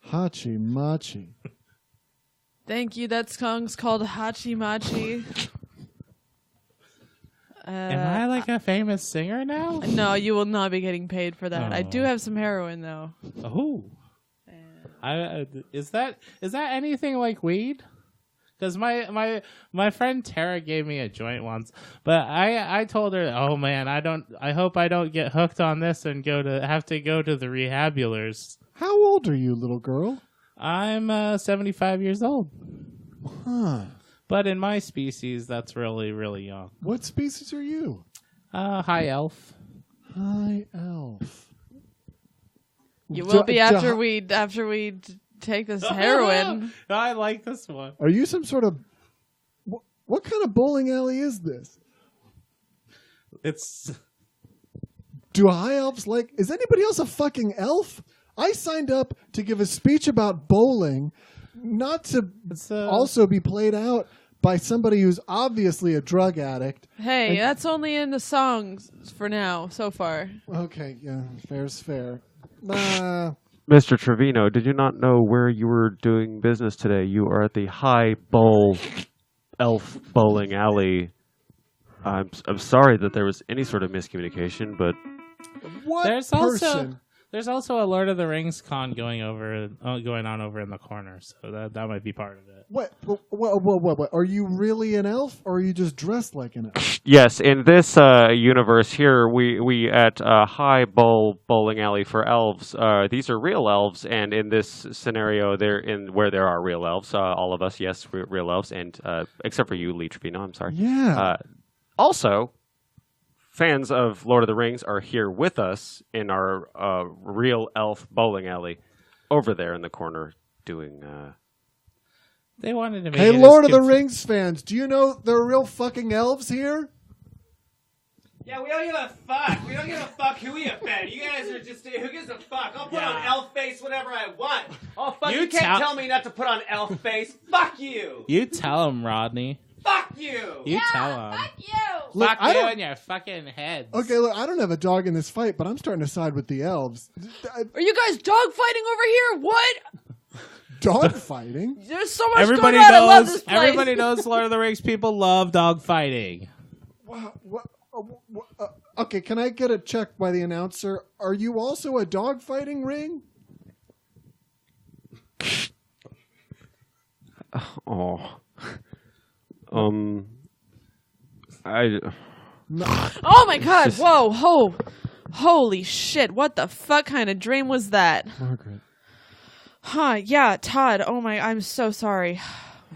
Hachi Machi. Thank you. That song's called Hachi Machi. Am I like a famous singer now? No, you will not be getting paid for that. I do have some heroin though. Oh. Is that anything like weed? Because my friend Tara gave me a joint once, but I told her, oh man, I hope I don't get hooked on this and have to go to the rehabulars. How old are you, little girl? I'm 75 years old. Huh. But in my species, that's really, really young. What species are you? High elf. High elf. You will be after we take this heroin. I like this one. Are you some sort of... What kind of bowling alley is this? It's... Do high elves like... Is anybody else a fucking elf? I signed up to give a speech about bowling, not to also be played out by somebody who's obviously a drug addict. Hey, that's only in the songs for now, so far. Okay, yeah, fair's fair. Mr. Trevino, did you not know where you were doing business today? You are at the High Bowl Elf Bowling Alley. I'm sorry that there was any sort of miscommunication, but What There's person? There's also a Lord of the Rings con going on over in the corner, so that might be part of it. What? Are you really an elf, or are you just dressed like an elf? yes, in this universe here, we at High Bowl Bowling Alley for elves. These are real elves, and in this scenario, they're in where there are real elves. All of us, yes, real elves, and except for you, Lee Trevino. I'm sorry. Yeah. Also, fans of Lord of the Rings are here with us in our real elf bowling alley over there in the corner doing... They wanted to make Hey, it Lord of the Rings fans, do you know there are real fucking elves here? Yeah, we don't give a fuck. We don't give a fuck who you offend. You guys are just, who gives a fuck? I'll put on elf face whatever I want. Oh, fuck, you can't tell me not to put on elf face. Fuck you. You tell him, Rodney. Fuck you. You tell him. Fuck you. Look, Fuck you and your fucking heads. Okay, look, I don't have a dog in this fight, but I'm starting to side with the elves. Are you guys dog fighting over here? What? Dog fighting? There's so much going on. I love this place. Everybody knows Lord of the Rings people love dog fighting. Okay, can I get a check by the announcer? Are you also a dog fighting ring? Oh. Oh my god! Whoa! Holy shit! What the fuck kind of dream was that? Margaret. Huh? Yeah, Todd. Oh my! I'm so sorry.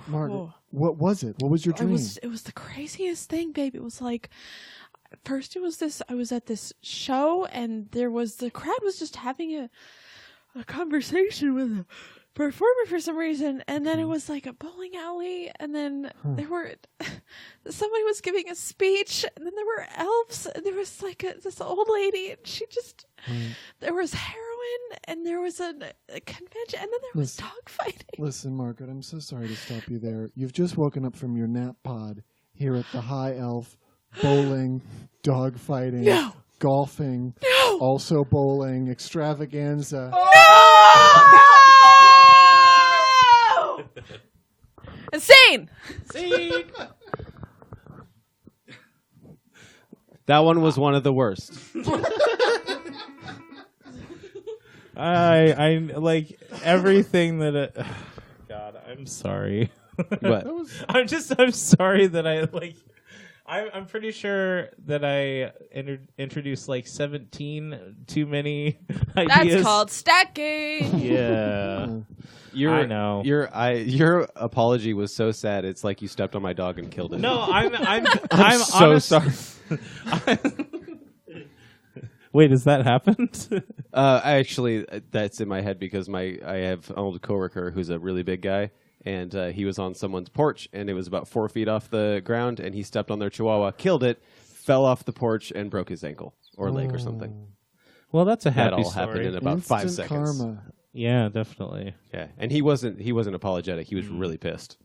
Margaret, what was it? What was your dream? It was the craziest thing, babe. It was like, first it was this. I was at this show, and the crowd was just having a conversation with a performer for some reason, and then it was like a bowling alley, and then somebody was giving a speech, and then there were elves, and there was like this old lady, and she just there was heroin, and there was a convention, and then there was dog fighting. Listen, Margaret, I'm so sorry to stop you there. You've just woken up from your nap pod here at the High Elf bowling, dog fighting, golfing, also bowling extravaganza. Insane! That one was one of the worst. I like everything that. God, I'm sorry. What? I'm sorry that I like. I'm pretty sure that I introduced like 17 too many ideas. That's called stacking. Yeah. I know. Your apology was so sad. It's like you stepped on my dog and killed it. No, I'm so honest. sorry. Wait, has that happened? Actually, that's in my head because I have an old coworker who's a really big guy, and he was on someone's porch, and it was about 4 feet off the ground, and he stepped on their chihuahua, killed it, fell off the porch, and broke his ankle or leg or something. Well, that's a happy That all story. happened in about Instant 5 seconds. karma. Yeah, definitely. Yeah, and he wasn't apologetic. He was really pissed.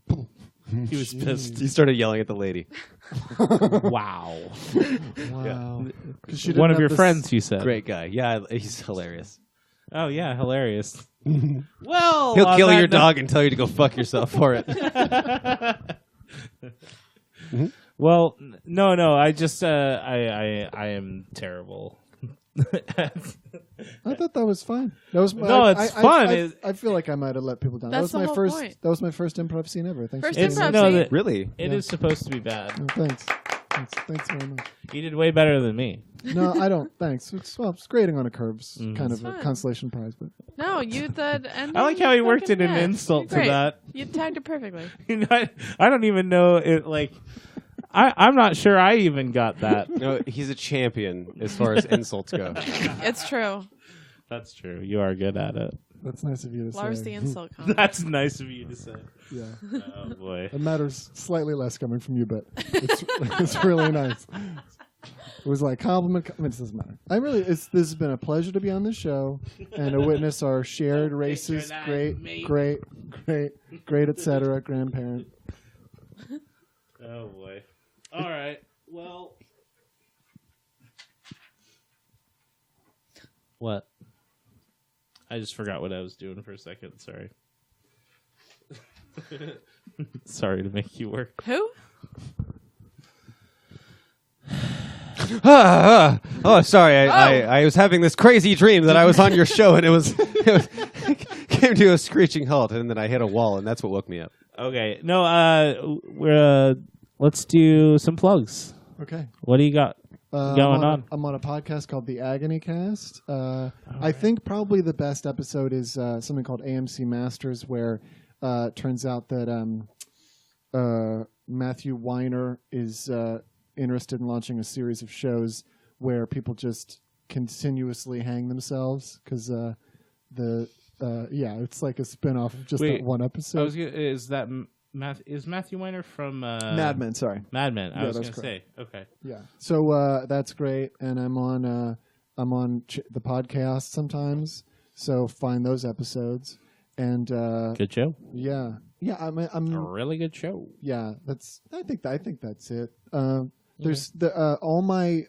He was pissed. He started yelling at the lady. Wow. Wow. One of your friends, you said. Great guy. Yeah, he's hilarious. Oh, yeah, hilarious. Well, He'll kill your dog and tell you to go fuck yourself for it. Well, no. I just, I am terrible. I thought that was fine. That was it's fun. I feel like I might have let people down. That's that was the my whole first. point. That was my first improv scene ever. Thanks. First for improv saying scene? that Really? it is supposed to be bad. that. Thanks. Thanks very much. You did way better than me. No, I don't. Thanks. It's grading on a curve. It's kind of It's a fun. consolation prize, but No, you did. And I like how he worked in an insult to Great. that. You tagged it perfectly. You know, I don't even know it. Like, I'm not sure I even got that. No, he's a champion as far as insults go. It's true. That's true. You are good at it. that's nice of you to Lars say. the insult comic. That's nice of you to say. Yeah, Oh boy. it matters slightly less coming from you, but it's really nice. It was like compliment. It doesn't matter. This has been a pleasure to be on this show and to witness our shared racist, great, etc. grandparent. Oh boy. All right. Well. What? I just forgot what I was doing for a second. Sorry. Sorry to make you work. Who? Oh, sorry. I was having this crazy dream that I was on your show, and it came to a screeching halt, and then I hit a wall, and that's what woke me up. Okay. No. Let's do some plugs. Okay. What do you got going on? I'm on a podcast called The Agony Cast. I think probably the best episode is something called AMC Masters, where it turns out that Matthew Weiner is interested in launching a series of shows where people just continuously hang themselves because it's like a spinoff of just that one episode. Is that Is Matthew Weiner from Mad Men. Sorry. Mad Men. I Yeah, was that's going to say. Okay. Yeah. So that's great, and I'm on the podcast sometimes. So find those episodes, and Good show. yeah. I'm A really good show. yeah. I think that's it. There's all my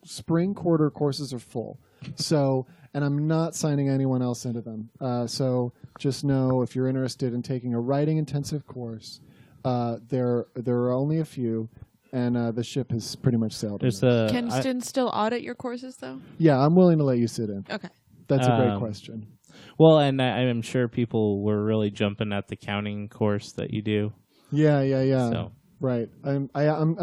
spring quarter courses are full. So, and I'm not signing anyone else into them. So just know if you're interested in taking a writing intensive course, there are only a few, and the ship has pretty much sailed. There's Can students still audit your courses though? Yeah, I'm willing to let you sit in. Okay. That's a great question. well, and I'm sure people were really jumping at the counting course that you do. Yeah. So. Right. I'm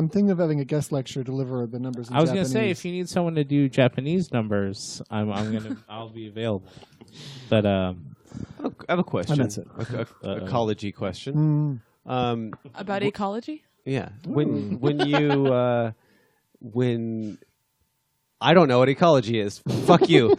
thinking of having a guest lecture deliver the numbers in I was going to Japanese. say, if you need someone to do Japanese numbers, I'll be available. But I have a question. And that's it. A ecology question. About ecology? Yeah. When you when I don't know what ecology is. Fuck you.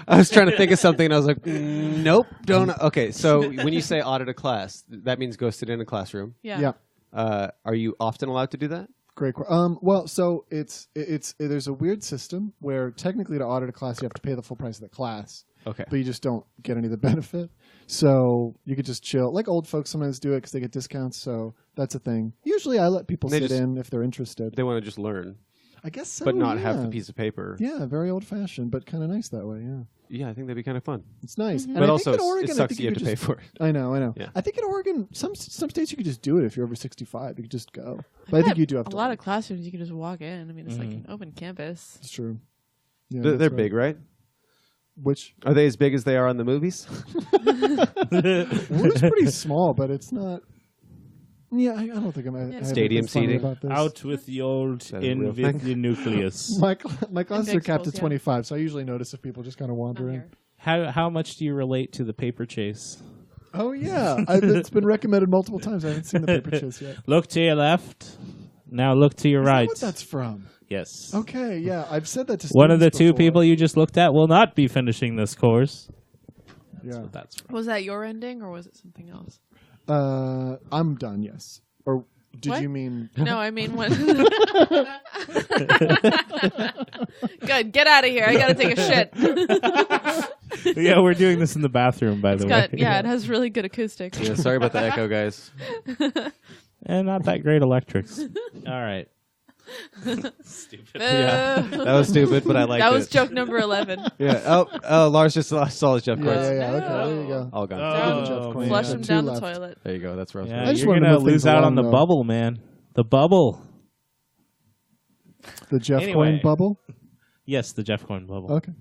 I was trying to think of something, and I was like, nope, don't. Okay, so when you say audit a class, that means go sit in a classroom. Yeah. Are you often allowed to do that? Great. Well, so it's there's a weird system where technically to audit a class you have to pay the full price of the class. Okay. But you just don't get any of the benefit. So you could just chill. Like old folks sometimes do it because they get discounts. So that's a thing. Usually I let people sit in if they're interested. They want to just learn. I guess so. But not have yeah. the piece of paper. Yeah, very old fashioned, but kind of nice that way. Yeah. Yeah, I think that'd be kind of fun. It's nice. And But I also, think in Oregon, it I sucks think you have could to pay just- for it. I know. Yeah. I think in Oregon, some states you could just do it if you're over 65. You could just go. But I think you do have a to. lot of classrooms you can just walk in. I mean, it's like an open campus. It's true. Yeah, They're that's big, right? Which Are they as big as they are on the movies? it's pretty small, but it's not. Yeah, I don't think I'm. Stadium seating. About this. Out with the old, that a in real with thing? the nucleus. My classes are capped at Invincibles, yeah. 25, so I usually notice if people just kind of wander Not in. here. How much do you relate to the paper chase? Oh yeah, it's been recommended multiple times. I haven't seen the paper chase yet. Look to your left. Now look to your Is that right. what that's from? Yes. Okay, yeah, I've said that to One of the students two before. people you just looked at will not be finishing this course. Yeah, What that's from. Was that your ending or was it something else? I'm done. Yes. Or did What? you mean? No, I mean when. Good, get out of here. I gotta take a shit. Yeah, we're doing this in the bathroom, by the way. Yeah, it has really good acoustics. Yeah, sorry about the echo, guys. And not that great electrics. All right. Stupid. That was stupid, but I liked That was it. joke number 11. Yeah. Oh, Lars just saw his Jeff Yeah, Coins. yeah. Okay, there you go. All gone. Oh, Coin. Flush Yeah, him two down the left. toilet. There you go. That's rough. Yeah, I just you're wanted to gonna move lose things out on along, the though. bubble, man. The bubble. The Jeff Anyway. Coin bubble. Yes, the Jeff Coin bubble. Okay.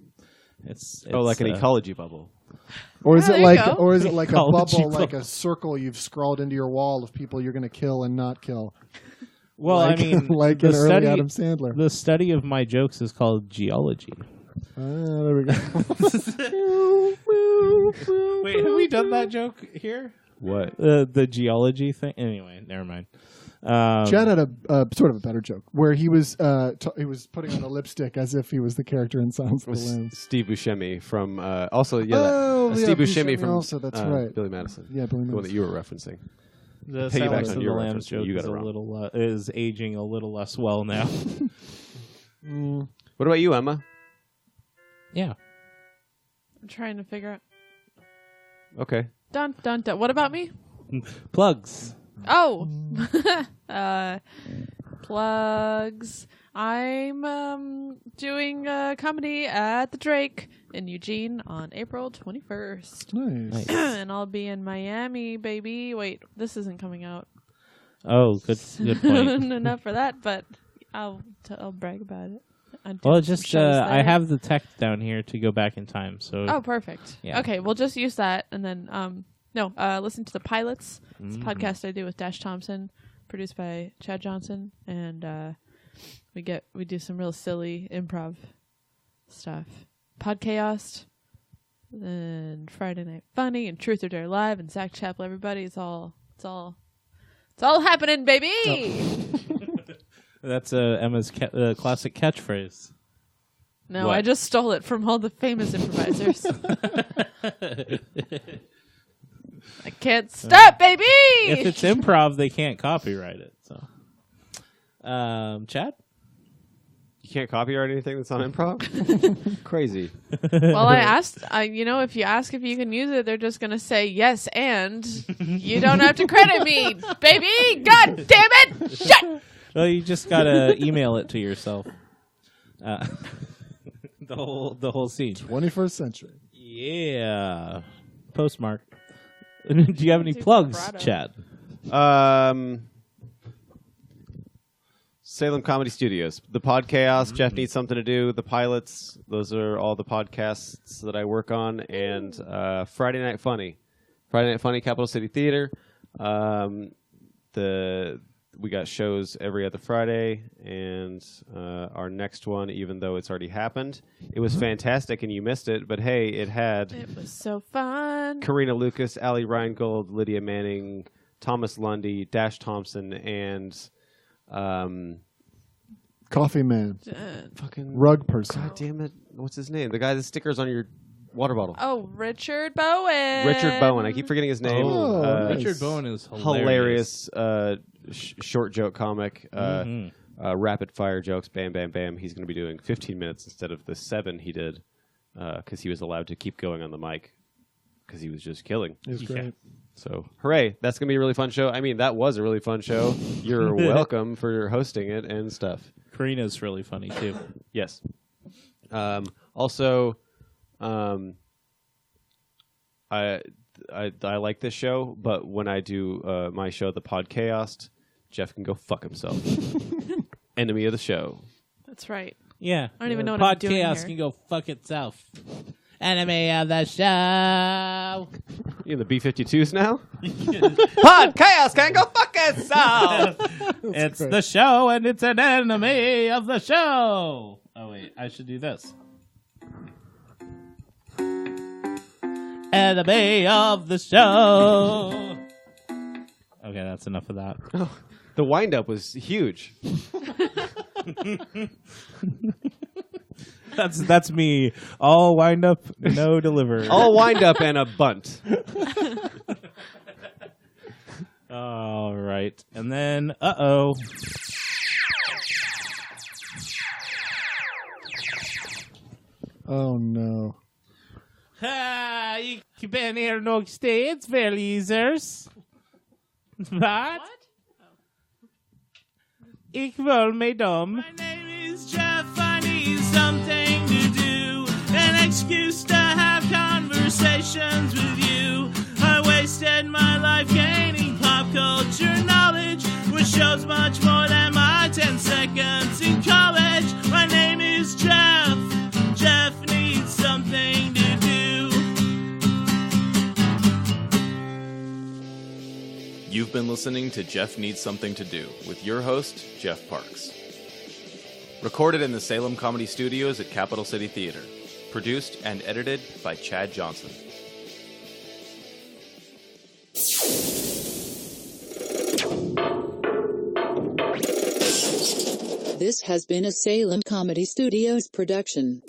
It's like an ecology bubble. Or is Yeah, it there you like, go. or is it like a Ecology bubble, like bubble. a circle you've scrawled into your wall of people you're going to kill and not kill? Well, like, I mean, like the in early study, Adam Sandler. the study of my jokes is called geology. There we go. Wait, have we done that joke here? What? The geology thing? Anyway, never mind. Chad had a sort of a better joke where he was putting on a lipstick as if he was the character in Silence of the Lambs. Steve Buscemi from also Oh, yeah, Steve Buscemi Buscemi from also, that's right. Billy Madison. Yeah, Billy The one that Madison. you were referencing. The Piggyback Silence on of the your Lambs reference, joke you got is it a wrong. little is aging a little less well now. What about you, Emma? Yeah. I'm trying to figure out. Okay. Dun, dun, dun. What about me? Plugs. Oh, plugs. I'm doing comedy at the Drake in Eugene on April 21st. Nice. And I'll be in Miami, baby. Wait, this isn't coming out. Oh, good point. Enough for that, but I'll brag about it. I did Well, some just shows I there. have the tech down here to go back in time. So Oh, perfect. Yeah. Okay, we'll just use that, and then listen to the pilots. It's a podcast I do with Dash Thompson, produced by Chad Johnson, and we do some real silly improv stuff. Podchaos, and Friday Night Funny, and Truth or Dare Live, and Zach Chappell. Everybody, it's all happening, baby. that's Emma's classic catchphrase. No, What? I just stole it from all the famous improvisers. I can't stop, baby. If it's improv, they can't copyright it. So, Chad? You can't copyright anything that's on improv? Crazy. Well, I asked, if you ask if you can use it, they're just going to say yes, and you don't have to credit me, baby. God damn it. Shut. Well, you just got to email it to yourself. The whole scene. 21st century. Yeah. Postmark. Do you have any plugs, Chad? Salem Comedy Studios. The Podcast, Geoff Needs Something to Do, the pilots, those are all the podcasts that I work on, and Friday Night Funny. Friday Night Funny, Capital City Theater. We got shows every other Friday, and our next one, even though it's already happened, it was fantastic and you missed it, but hey, it was so fun. Karina Lucas, Allie Reingold, Lydia Manning, Thomas Lundy, Dash Thompson, and Coffee Man. Fucking Rug person. God damn it. What's his name? The guy that stickers on your water bottle. Oh, Richard Bowen. Richard Bowen. I keep forgetting his name. Richard Bowen is hilarious. Short joke comic. Rapid fire jokes. Bam, bam, bam. He's going to be doing 15 minutes instead of the 7 he did because he was allowed to keep going on the mic because he was just killing. It was great. So, hooray. That's going to be a really fun show. I mean, that was a really fun show. You're welcome for hosting it and stuff. Karina's really funny, too. Yes. Also, I like this show, but when I do my show, The Podcast, Geoff can go fuck himself. Enemy of the show. That's right. Yeah. I don't even know what I'm doing Podcast here. can go fuck itself. Enemy of the show. You in the B-52s now? Podcast can go fuck itself. It's the show, and it's an enemy of the show. Oh, wait. I should do this. Enemy of the show. Okay, that's enough of that. Oh, the wind-up was huge. That's me. All wind up, no deliver. All wind up and a bunt. All right. And then, uh-oh. Oh, no. Ich bin hier noch steeds, verliezers. Wat? Ich will me dom. My name is Geoff. I need something to do. An excuse to have conversations with you. I wasted my life gaining pop culture knowledge, which shows much more than my 10 seconds in college. My name is Geoff. Geoff needs something to do. You've been listening to Geoff Needs Something to Do with your host, Geoff Parks. Recorded in the Salem Comedy Studios at Capital City Theater. Produced and edited by Chad Johnson. This has been a Salem Comedy Studios production.